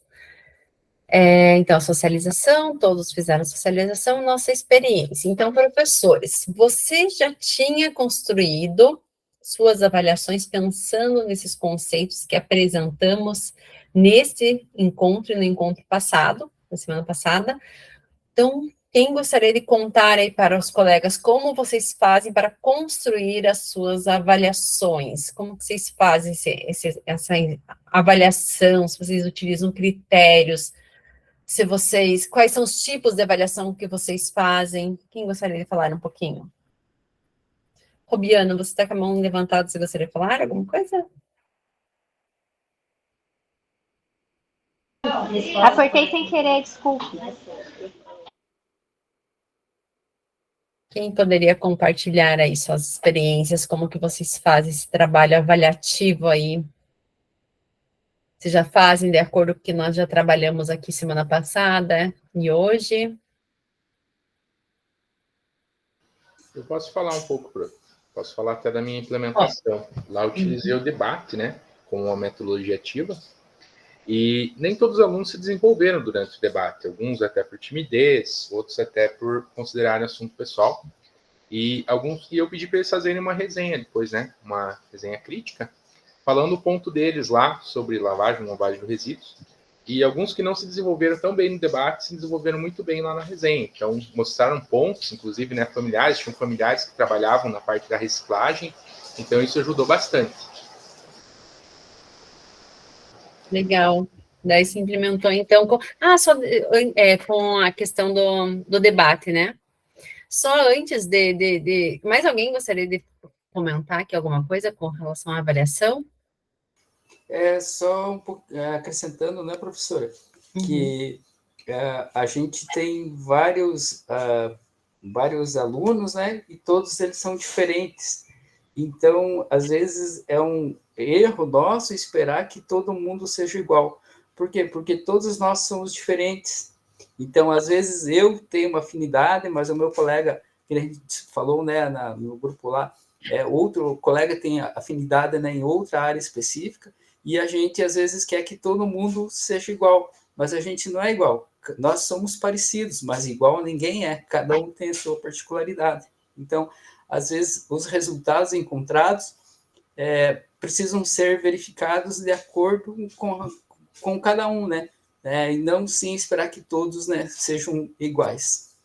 Speaker 1: Então, socialização, todos fizeram socialização, nossa experiência. Então, professores, você já tinha construído suas avaliações pensando nesses conceitos que apresentamos nesse encontro e no encontro passado, na semana passada. Então, quem gostaria de contar aí para os colegas como vocês fazem para construir as suas avaliações? Como que vocês fazem essa avaliação? Se vocês utilizam critérios? Quais são os tipos de avaliação que vocês fazem? Quem gostaria de falar um pouquinho? Robiana, você está com a mão levantada, você gostaria de falar alguma coisa?
Speaker 5: Apertei sem querer, desculpe.
Speaker 1: Quem poderia compartilhar aí suas experiências, como que vocês fazem esse trabalho avaliativo aí? Vocês já fazem de acordo com o que nós já trabalhamos aqui semana passada e hoje?
Speaker 9: Eu posso falar um pouco, posso falar até da minha implementação. Lá eu utilizei o debate, né, como uma metodologia ativa, e nem todos os alunos se desenvolveram durante o debate, alguns até por timidez, outros até por considerarem assunto pessoal, e eu pedi para eles fazerem uma resenha depois, né, uma resenha crítica, falando o ponto deles lá sobre lavagem de resíduos, e alguns que não se desenvolveram tão bem no debate se desenvolveram muito bem lá na resenha. Então, mostraram pontos, inclusive, né, familiares, tinham familiares que trabalhavam na parte da reciclagem, então isso ajudou bastante.
Speaker 1: Legal. Daí se implementou, então, com a questão do debate, né? Só antes mais alguém gostaria de comentar aqui alguma coisa com relação à avaliação?
Speaker 10: Só um pouco, acrescentando, né, professora, que a gente tem vários alunos, né, e todos eles são diferentes. Então, às vezes, é um erro nosso esperar que todo mundo seja igual. Por quê? Porque todos nós somos diferentes. Então, às vezes, eu tenho uma afinidade, mas o meu colega, que a gente falou, né, no grupo lá, outro colega tem afinidade, né, em outra área específica, e a gente, às vezes, quer que todo mundo seja igual, mas a gente não é igual. Nós somos parecidos, mas igual ninguém é. Cada um tem a sua particularidade. Então, às vezes, os resultados encontrados precisam ser verificados de acordo com cada um, né? E não, sim, esperar que todos, né, sejam iguais.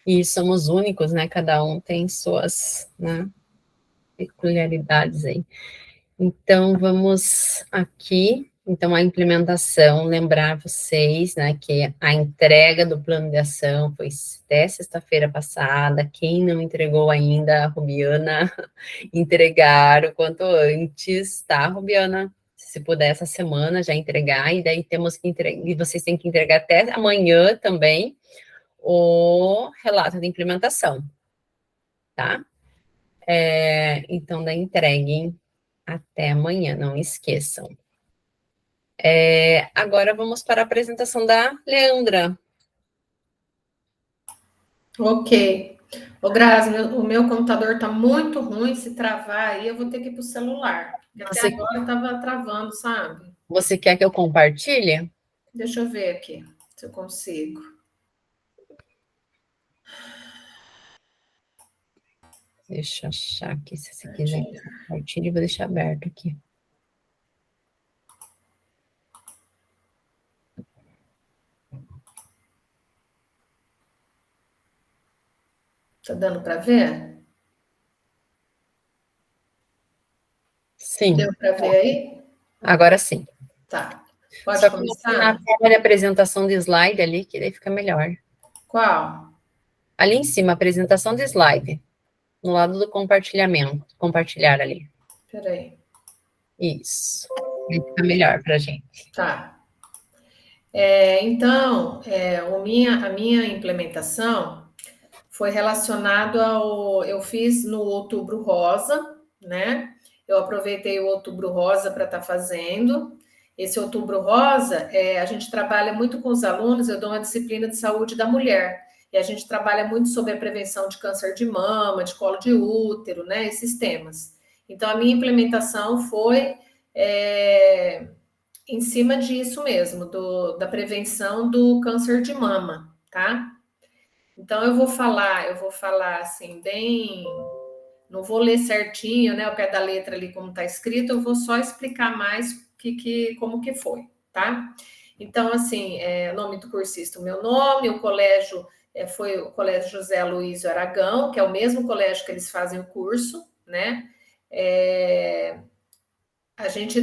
Speaker 1: E somos únicos, né? Cada um tem suas, né, peculiaridades aí. Então, vamos aqui, então, a implementação, lembrar vocês, né, que a entrega do plano de ação foi até sexta-feira passada, quem não entregou ainda, a Rubiana, entregar o quanto antes, tá, Rubiana? Se puder essa semana já entregar, e daí temos que entregar, e vocês têm que entregar até amanhã também, o relato de implementação, tá? Então, daí entreguem até amanhã, não esqueçam. Agora vamos para a apresentação da Leandra.
Speaker 4: Ok. Ô, Grazi, o meu computador está muito ruim, se travar aí eu vou ter que ir para o celular. Até agora estava travando, sabe?
Speaker 1: Você quer que eu compartilhe?
Speaker 4: Deixa eu ver aqui, se eu consigo.
Speaker 1: Deixa eu achar aqui, se você quiser que eu compartilhe, vou deixar aberto aqui.
Speaker 4: Tá dando para ver?
Speaker 1: Sim.
Speaker 4: Deu para ver aí?
Speaker 1: Agora sim.
Speaker 4: Tá. Pode
Speaker 1: Só
Speaker 4: começar?
Speaker 1: Na forma de apresentação de slide ali, que daí fica melhor.
Speaker 4: Qual?
Speaker 1: Ali em cima, apresentação de slide. No lado do compartilhamento. Compartilhar ali.
Speaker 4: Peraí.
Speaker 1: Isso. Aí fica melhor para a gente.
Speaker 4: Tá. Então, a minha implementação foi relacionado eu fiz no Outubro Rosa, né? Eu aproveitei o Outubro Rosa para estar fazendo, esse Outubro Rosa, a gente trabalha muito com os alunos, eu dou uma disciplina de saúde da mulher, e a gente trabalha muito sobre a prevenção de câncer de mama, de colo de útero, né, esses temas. Então, a minha implementação foi em cima disso mesmo, da prevenção do câncer de mama, tá? Então, eu vou falar assim, bem... Não vou ler certinho, né, ao pé da letra ali como está escrito, eu vou só explicar mais como que foi, tá? Então, assim, o nome do cursista, o meu nome, o colégio foi o Colégio José Aloysio Aragão, que é o mesmo colégio que eles fazem o curso, né? A gente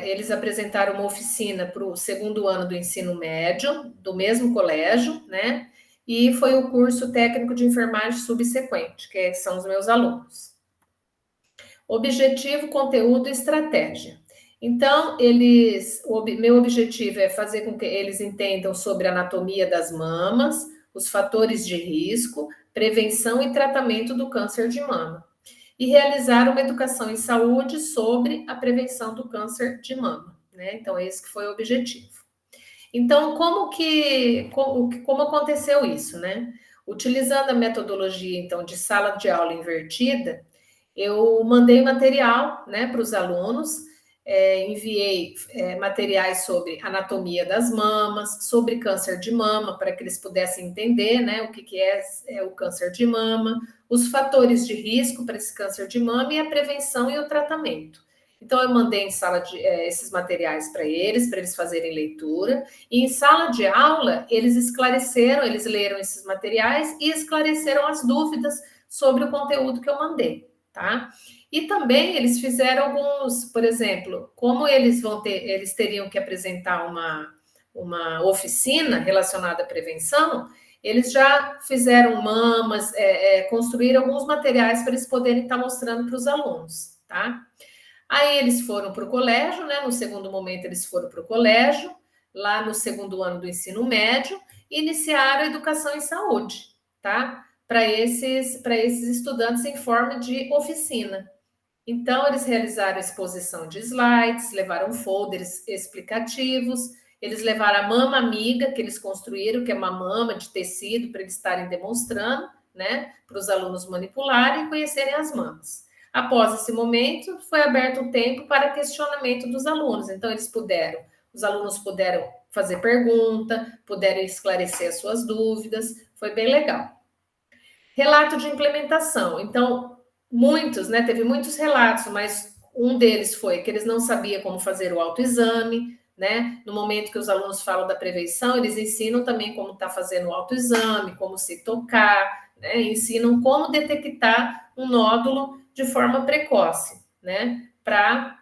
Speaker 4: eles apresentaram uma oficina para o segundo ano do ensino médio, do mesmo colégio, né? E foi o curso técnico de enfermagem subsequente, que são os meus alunos. Objetivo, conteúdo e estratégia. Então, meu objetivo é fazer com que eles entendam sobre a anatomia das mamas, os fatores de risco, prevenção e tratamento do câncer de mama. E realizar uma educação em saúde sobre a prevenção do câncer de mama, né? Então, esse que foi o objetivo. Então, como aconteceu isso, né? Utilizando a metodologia, então, de sala de aula invertida, eu mandei material, né, para os alunos, enviei materiais sobre anatomia das mamas, sobre câncer de mama, para que eles pudessem entender, né, o que é o câncer de mama, os fatores de risco para esse câncer de mama e a prevenção e o tratamento. Então, eu mandei esses materiais para eles fazerem leitura, e em sala de aula, eles leram esses materiais e esclareceram as dúvidas sobre o conteúdo que eu mandei, tá? E também eles fizeram alguns, por exemplo, como eles teriam que apresentar uma oficina relacionada à prevenção, eles já fizeram mamas, construíram alguns materiais para eles poderem estar mostrando para os alunos, tá? Aí eles foram para o colégio, né? No segundo momento, eles foram para o colégio, lá no segundo ano do ensino médio, e iniciaram a educação em saúde, tá? Para esses estudantes em forma de oficina. Então, eles realizaram a exposição de slides, levaram folders explicativos, eles levaram a mama amiga que eles construíram, que é uma mama de tecido, para eles estarem demonstrando, né? Para os alunos manipularem e conhecerem as mamas. Após esse momento, foi aberto o tempo para questionamento dos alunos. Então, os alunos puderam fazer pergunta, puderam esclarecer as suas dúvidas, foi bem legal. Relato de implementação. Então, teve muitos relatos, mas um deles foi que eles não sabiam como fazer o autoexame, né? No momento que os alunos falam da prevenção, eles ensinam também como está fazendo o autoexame, como se tocar, né? Ensinam como detectar um nódulo de forma precoce, né? Para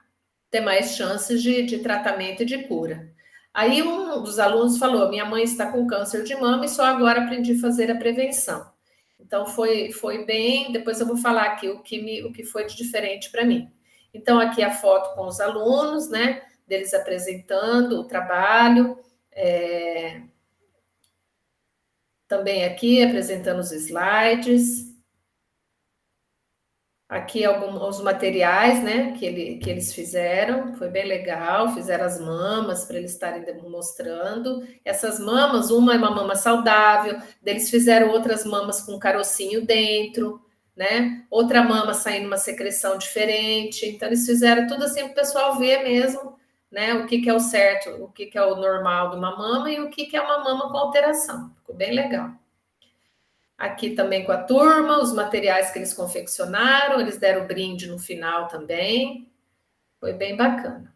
Speaker 4: ter mais chances de tratamento e de cura. Aí um dos alunos falou: minha mãe está com câncer de mama e só agora aprendi a fazer a prevenção. Então foi bem. Depois eu vou falar aqui o que foi de diferente para mim. Então, aqui a foto com os alunos, né? Deles apresentando o trabalho. Também aqui apresentando os slides. Aqui alguns materiais, né, que eles fizeram, foi bem legal, fizeram as mamas para eles estarem demonstrando. Essas mamas, uma é uma mama saudável, eles fizeram outras mamas com carocinho dentro, né? Outra mama saindo uma secreção diferente. Então, eles fizeram tudo assim para o pessoal ver mesmo, né, o que é o certo, o que é o normal de uma mama e o que é uma mama com alteração. Ficou bem legal. Aqui também com a turma, os materiais que eles confeccionaram, eles deram brinde no final também. Foi bem bacana.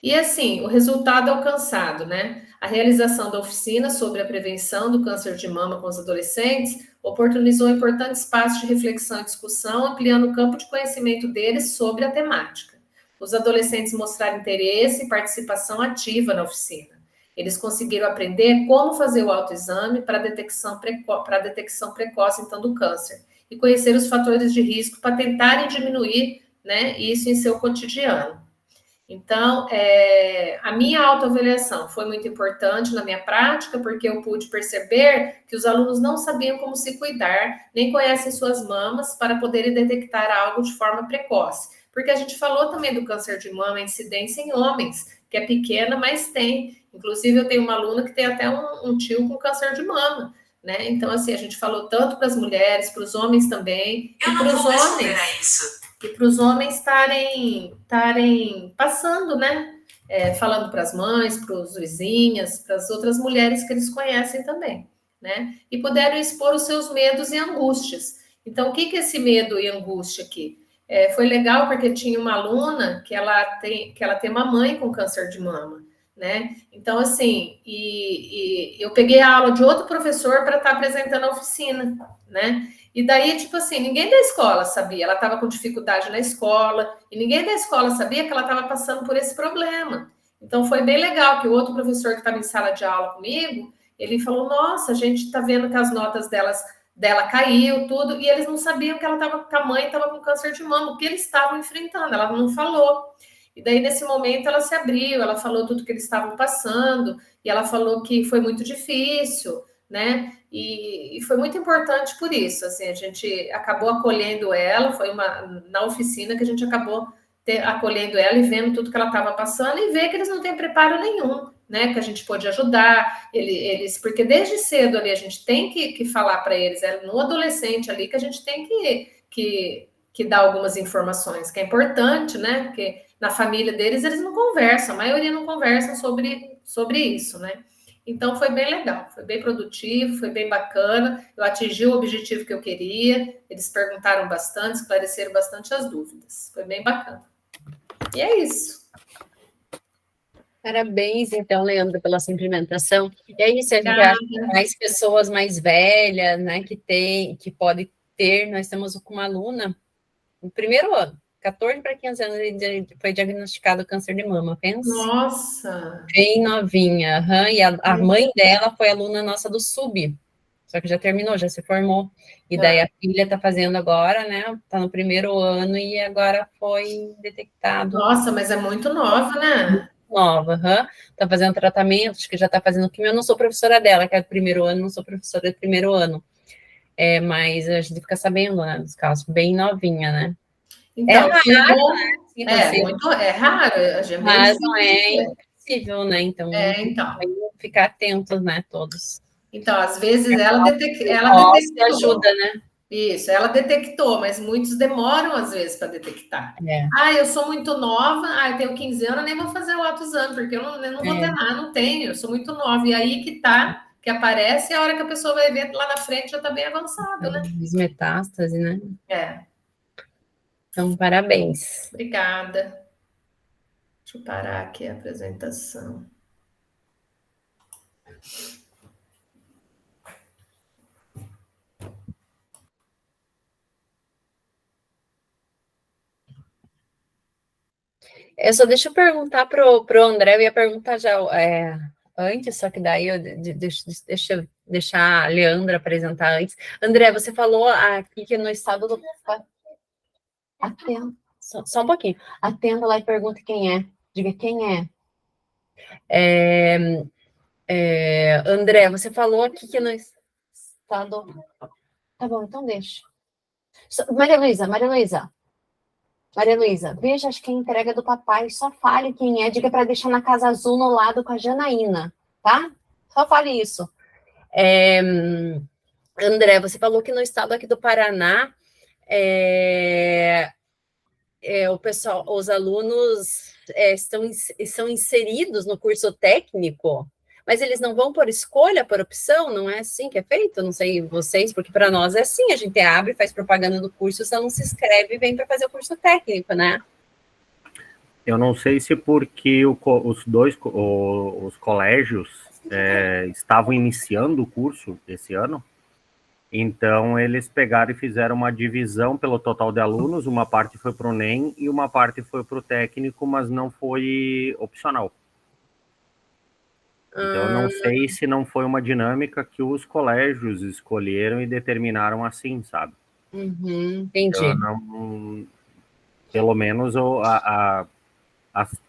Speaker 4: E assim, o resultado alcançado, né? A realização da oficina sobre a prevenção do câncer de mama com os adolescentes oportunizou um importante espaço de reflexão e discussão, ampliando o campo de conhecimento deles sobre a temática. Os adolescentes mostraram interesse e participação ativa na oficina. Eles conseguiram aprender como fazer o autoexame para a detecção precoce, então, do câncer. E conhecer os fatores de risco para tentarem diminuir, né, isso em seu cotidiano. Então, a minha autoavaliação foi muito importante na minha prática, porque eu pude perceber que os alunos não sabiam como se cuidar, nem conhecem suas mamas para poderem detectar algo de forma precoce. Porque a gente falou também do câncer de mama, a incidência em homens, que é pequena, mas tem. Inclusive, eu tenho uma aluna que tem até um tio com câncer de mama, né? Então, assim, a gente falou tanto para as mulheres, para os homens também, e para os homens, e para os homens estarem passando, né? Falando para as mães, para os vizinhas, para as outras mulheres que eles conhecem também, né? E puderam expor os seus medos e angústias. Então, o que é esse medo e angústia aqui? Foi legal porque tinha uma aluna que ela tem uma mãe com câncer de mama, né? Então, assim, e eu peguei a aula de outro professor para estar apresentando a oficina, né? E daí, tipo assim, ninguém da escola sabia, ela estava com dificuldade na escola, e ninguém da escola sabia que ela estava passando por esse problema. Então, foi bem legal que o outro professor que estava em sala de aula comigo, ele falou, nossa, a gente está vendo que as notas dela caiu, tudo, e eles não sabiam que a mãe estava com câncer de mama, o que eles estavam enfrentando, ela não falou. E daí, nesse momento, ela se abriu, ela falou tudo que eles estavam passando, e ela falou que foi muito difícil, né? E foi muito importante por isso, assim, a gente acabou acolhendo ela, foi na oficina que a gente acabou acolhendo ela e vendo tudo que ela estava passando e ver que eles não têm preparo nenhum, né? Que a gente pode ajudar eles, porque desde cedo ali a gente tem que falar para eles, no adolescente ali que a gente tem que dar algumas informações, que é importante, né? Porque na família deles eles não conversam, a maioria não conversam sobre isso, né? Então, foi bem legal, foi bem produtivo, foi bem bacana, eu atingi o objetivo que eu queria, eles perguntaram bastante, esclareceram bastante as dúvidas, foi bem bacana. E é isso.
Speaker 1: Parabéns, então, Leandro, pela sua implementação. E é isso, a gente acha que mais pessoas mais velhas, né, que pode ter, nós temos com uma aluna, no primeiro ano, 14 para 15 anos, foi diagnosticado câncer de mama, pensa?
Speaker 4: Nossa!
Speaker 1: Bem novinha, e a mãe dela foi aluna nossa do SUB, só que já terminou, já se formou, e daí a filha está fazendo agora, né, está no primeiro ano e agora foi detectado.
Speaker 4: Nossa, mas é muito nova, né?
Speaker 1: Nova, está fazendo tratamento, acho que já está fazendo quimio, eu não sou professora dela, que é do primeiro ano, não sou professora do primeiro ano, mas a gente fica sabendo, né, dos casos, bem novinha, né.
Speaker 4: Então,
Speaker 1: é raro, mas não é impossível, né? Então, ficar atentos, né, todos.
Speaker 4: Então, às vezes ela detectou.
Speaker 1: Ajuda, né?
Speaker 4: Isso, ela detectou, mas muitos demoram às vezes para detectar. Eu sou muito nova, eu tenho 15 anos, nem vou fazer o autoexame, porque eu não vou ter nada, não tenho, eu sou muito nova. E aí que aparece, a hora que a pessoa vai ver lá na frente já está bem avançado, né?
Speaker 1: As metástases, né? Então, parabéns.
Speaker 4: Obrigada. Deixa eu parar aqui a apresentação.
Speaker 1: Deixa eu perguntar pro André, eu ia perguntar já antes, só que daí deixa eu deixar a Leandra apresentar antes. André, você falou aqui que no estado do... Atenda, só um pouquinho. Atenda lá e pergunta quem é. Diga quem é. André, você falou aqui que no estado... Tá bom, então deixa. Maria Luísa, veja, acho que é a entrega do papai, só fale quem é, diga para deixar na Casa Azul no lado com a Janaína, tá? Só fale isso. André, você falou que no estado aqui do Paraná, o pessoal, os alunos são inseridos no curso técnico, mas eles não vão por escolha, por opção, não é assim que é feito? Não sei vocês, porque para nós é assim, a gente abre, faz propaganda do curso, você não se inscreve e vem para fazer o curso técnico, né?
Speaker 3: Eu não sei se porque os colégios estavam iniciando o curso esse ano, então eles pegaram e fizeram uma divisão pelo total de alunos, uma parte foi para o NEM e uma parte foi para o técnico, mas não foi opcional. Então, eu não sei se não foi uma dinâmica que os colégios escolheram e determinaram assim, sabe?
Speaker 1: Entendi.
Speaker 3: Então, pelo menos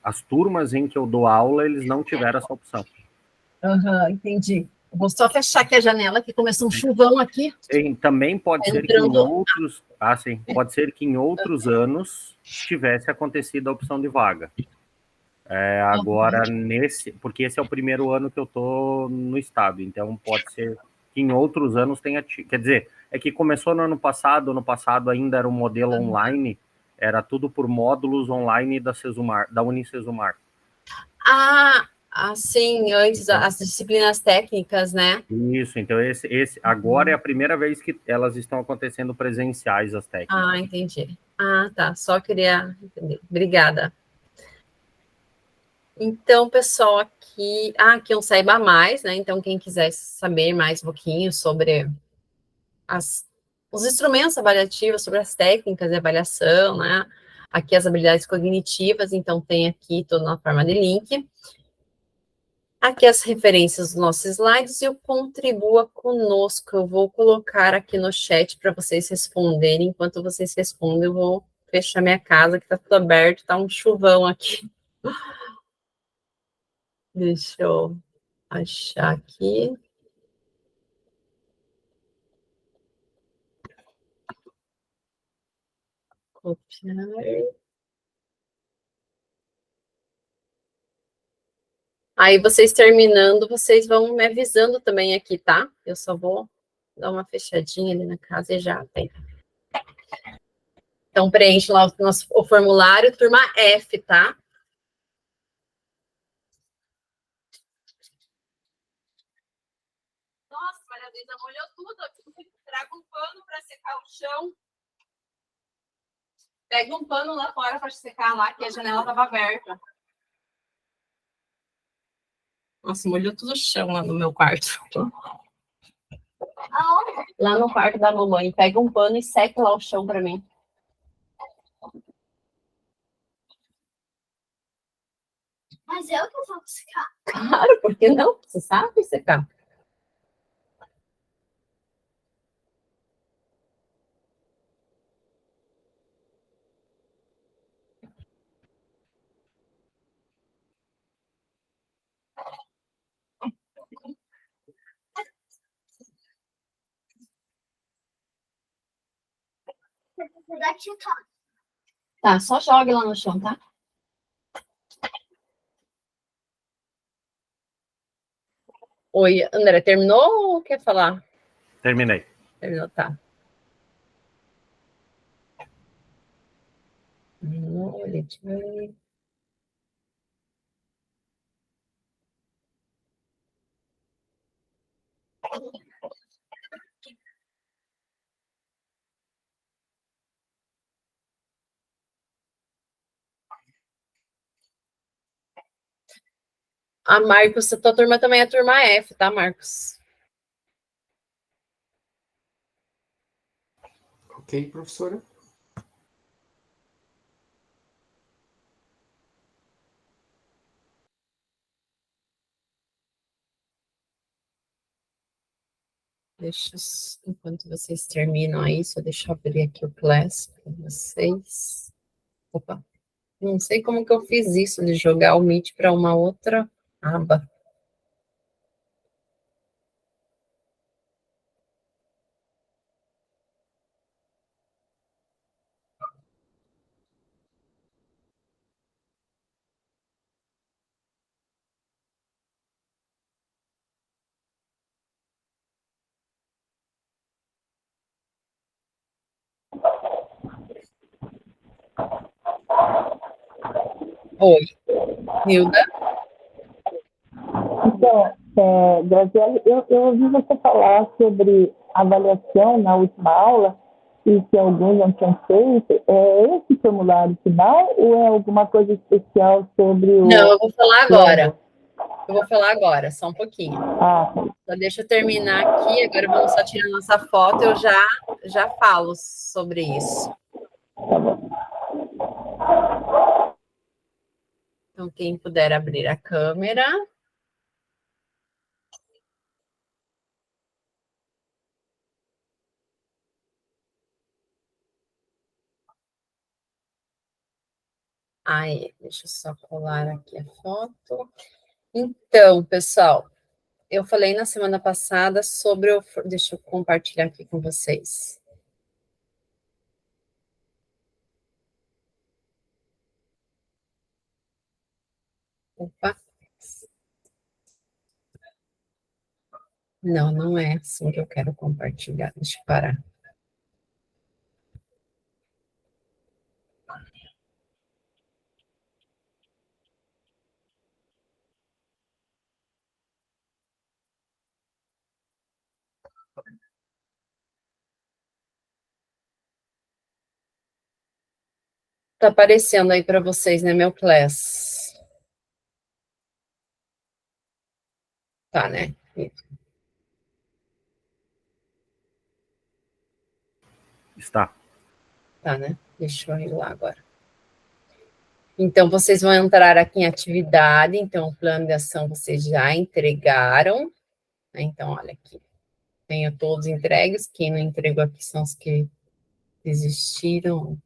Speaker 3: as turmas em que eu dou aula, eles não tiveram essa opção.
Speaker 1: Entendi. Vou só fechar aqui a janela, que começou um chuvão aqui.
Speaker 3: Sim, também pode ser que em outros... pode ser que em outros anos tivesse acontecido a opção de vaga. Agora, porque esse é o primeiro ano que eu estou no estado, então pode ser que em outros anos tenha tido. Quer dizer, é que começou no ano passado ainda era um modelo online, era tudo por módulos online da Cesumar, da Unicesumar.
Speaker 1: Sim, antes as disciplinas técnicas, né?
Speaker 3: Isso, então esse agora é a primeira vez que elas estão acontecendo presenciais, as técnicas.
Speaker 1: Entendi. Tá, só queria entender. Obrigada. Então, pessoal, aqui é um Saiba Mais, né? Então, quem quiser saber mais um pouquinho sobre os instrumentos avaliativos, sobre as técnicas de avaliação, né? Aqui as habilidades cognitivas, então tem aqui toda na forma de link. Aqui as referências dos nossos slides e o Contribua Conosco. Eu vou colocar aqui no chat para vocês responderem. Enquanto vocês respondem, eu vou fechar minha casa, que está tudo aberto, está um chuvão aqui. Deixa eu achar aqui. Copiar. Aí vocês terminando, vocês vão me avisando também aqui, tá? Eu só vou dar uma fechadinha ali na casa e já tem. Então, preenche lá o formulário, turma F, tá? Nossa, Maria Luísa molhou tudo aqui. Traga um pano para secar o chão. Pega um pano lá fora para secar lá, que a janela estava aberta. Nossa, molhou tudo o chão lá no meu quarto. Lá no quarto da mamãe. Pega um pano e seca lá o chão para mim. Mas eu que vou secar. Claro, por que não? Você sabe secar. Tá, só jogue lá no chão, tá? Oi, André, terminou ou quer falar?
Speaker 3: Terminei.
Speaker 1: Terminou, tá. Olha, deixa eu ver. Marcos, a tua turma também é a turma F, tá, Marcos?
Speaker 10: Ok, professora?
Speaker 1: Enquanto vocês terminam aí, só deixa eu abrir aqui o Class para vocês. Opa, não sei como que eu fiz isso, de jogar o Meet para uma outra aba. Oi, Hilda?
Speaker 2: Então, Graziele, eu ouvi você falar sobre avaliação na última aula e que alguns não tinham feito. É esse formulário final ou é alguma coisa especial sobre o...
Speaker 1: Não, eu vou falar agora. Só um pouquinho.
Speaker 2: Tá.
Speaker 1: Só deixa eu terminar aqui, agora vamos só tirar nossa foto, eu já falo sobre isso.
Speaker 2: Tá bom.
Speaker 1: Então, quem puder abrir a câmera. Aí, deixa eu só colar aqui a foto. Então, pessoal, eu falei na semana passada sobre o... Deixa eu compartilhar aqui com vocês. Opa. Não, não é assim que eu quero compartilhar. Deixa eu parar. Tá aparecendo aí para vocês, né, meu class? Tá, né?
Speaker 3: Está.
Speaker 1: Tá, né? Deixa eu ir lá agora. Então, vocês vão entrar aqui em atividade. Então, o plano de ação vocês já entregaram. Então, olha aqui. Tenho todos entregues. Quem não entregou aqui são os que desistiram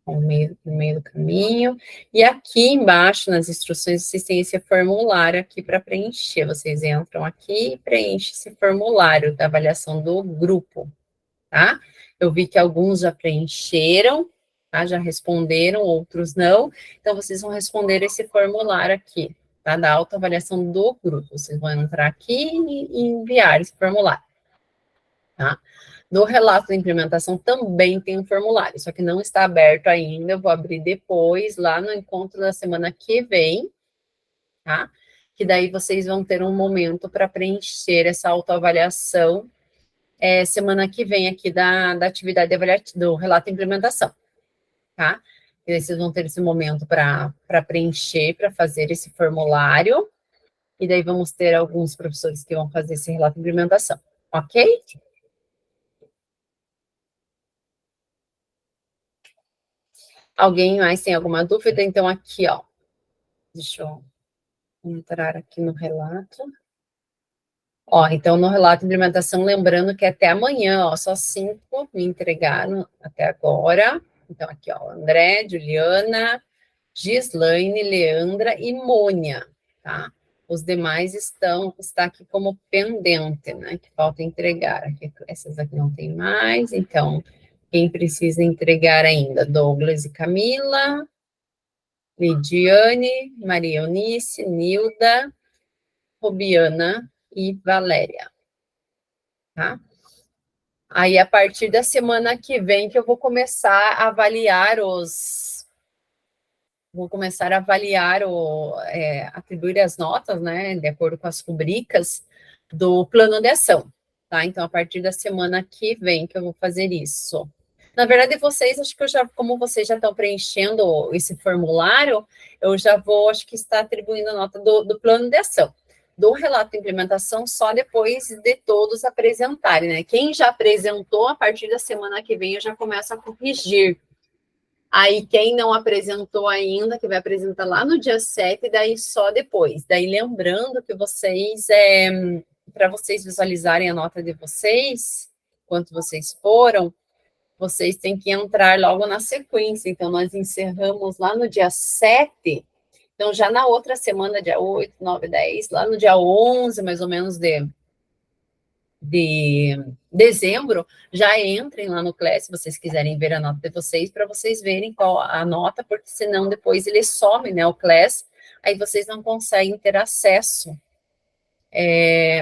Speaker 1: no meio do caminho. E aqui embaixo, nas instruções, vocês têm esse formulário aqui para preencher. Vocês entram aqui e preenchem esse formulário da avaliação do grupo, tá? Eu vi que alguns já preencheram, tá? Já responderam, outros não. Então, vocês vão responder esse formulário aqui, tá? Da autoavaliação do grupo. Vocês vão entrar aqui e enviar esse formulário, tá? No relato da implementação também tem um formulário, só que não está aberto ainda. Eu vou abrir depois, lá no encontro da semana que vem, tá? Que daí vocês vão ter um momento para preencher essa autoavaliação semana que vem aqui da atividade avaliativa, do relato de implementação, tá? E aí vocês vão ter esse momento para preencher, para fazer esse formulário, e daí vamos ter alguns professores que vão fazer esse relato de implementação, ok? Alguém mais tem alguma dúvida? Então, aqui, ó, deixa eu entrar aqui no relato. Ó, então, no relato de implementação, lembrando que até amanhã, ó, só 5 me entregaram até agora. Então, aqui, ó, André, Juliana, Gislaine, Leandra e Mônia, tá? Os demais está aqui como pendente, né? Que falta entregar. Aqui, essas aqui não tem mais, então, quem precisa entregar ainda? Douglas e Camila, Lidiane, Maria Eunice, Nilda, Robiana e Valéria, tá? Aí, a partir da semana que vem, que eu vou começar a avaliar atribuir as notas, né, de acordo com as rubricas do plano de ação, tá? Então, a partir da semana que vem que eu vou fazer isso. Na verdade, vocês, acho que como vocês já estão preenchendo esse formulário, eu já vou, acho que está atribuindo a nota do plano de ação. Do relato de implementação, só depois de todos apresentarem, né? Quem já apresentou, a partir da semana que vem, eu já começo a corrigir. Aí, quem não apresentou ainda, que vai apresentar lá no dia 7, daí só depois. Daí, lembrando que vocês, para vocês visualizarem a nota de vocês, quanto vocês foram, vocês têm que entrar logo na sequência. Então, nós encerramos lá no dia 7. Então, já na outra semana, dia 8, 9, 10, lá no dia 11, mais ou menos, de dezembro, já entrem lá no Class, se vocês quiserem ver a nota de vocês, para vocês verem qual a nota, porque senão depois ele some, né, o Class, aí vocês não conseguem ter acesso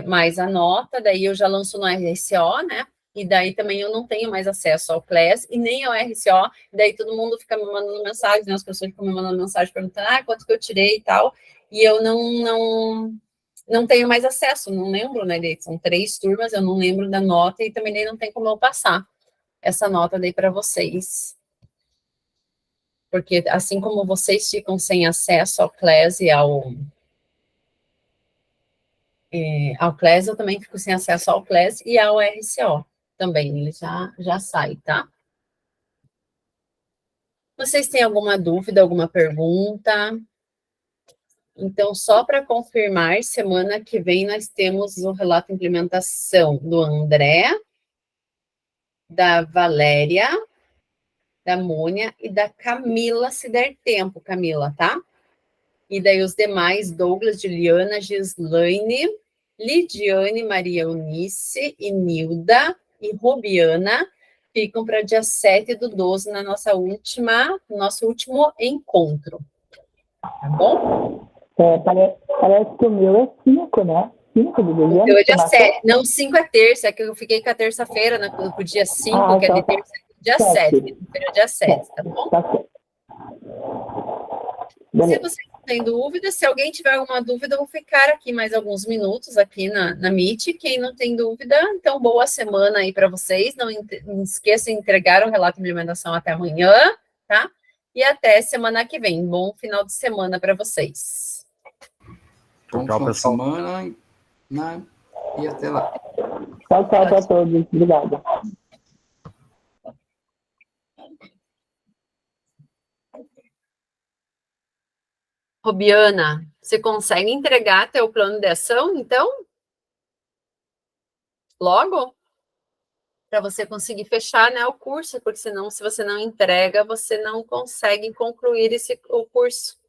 Speaker 1: mais a nota, daí eu já lanço no RSO, né, e daí também eu não tenho mais acesso ao Class e nem ao RSO, daí todo mundo fica me mandando mensagem, né, as pessoas ficam me mandando mensagem perguntando, quanto que eu tirei e tal, e eu não tenho mais acesso, não lembro, né, são 3 turmas, eu não lembro da nota e também nem não tem como eu passar essa nota daí para vocês. Porque assim como vocês ficam sem acesso ao Class e ao Class, eu também fico sem acesso ao Class e ao RCO também, ele já sai, tá? Vocês têm alguma dúvida, alguma pergunta? Então, só para confirmar, semana que vem nós temos o relato de implementação do André, da Valéria, da Mônia e da Camila, se der tempo, Camila, tá? E daí os demais, Douglas, Juliana, Gislaine, Lidiane, Maria Eunice e Nilda e Rubiana, ficam para dia 7/12, nosso último encontro. Tá bom?
Speaker 2: Parece que o meu é 5, né? 5 de dezembro.
Speaker 1: Então, é dia 7. Não, 5 é terça, é que eu fiquei com a terça-feira no dia 5, que é de terça, dia 7. Quinta-feira é dia 7, tá bom?
Speaker 2: Tá certo.
Speaker 1: Se vocês não têm dúvida, se alguém tiver alguma dúvida, eu vou ficar aqui mais alguns minutos aqui na Meet. Quem não tem dúvida, então boa semana aí para vocês. Não esqueçam de entregar o relato de implementação até amanhã, tá? E até semana que vem. Bom final de semana para vocês.
Speaker 10: Bom final de semana, né? E até lá.
Speaker 2: Tchau para todos. Obrigada.
Speaker 1: Robiana, você consegue entregar teu plano de ação, então? Logo? Para você conseguir fechar, né, o curso, porque senão, se você não entrega, você não consegue concluir o curso.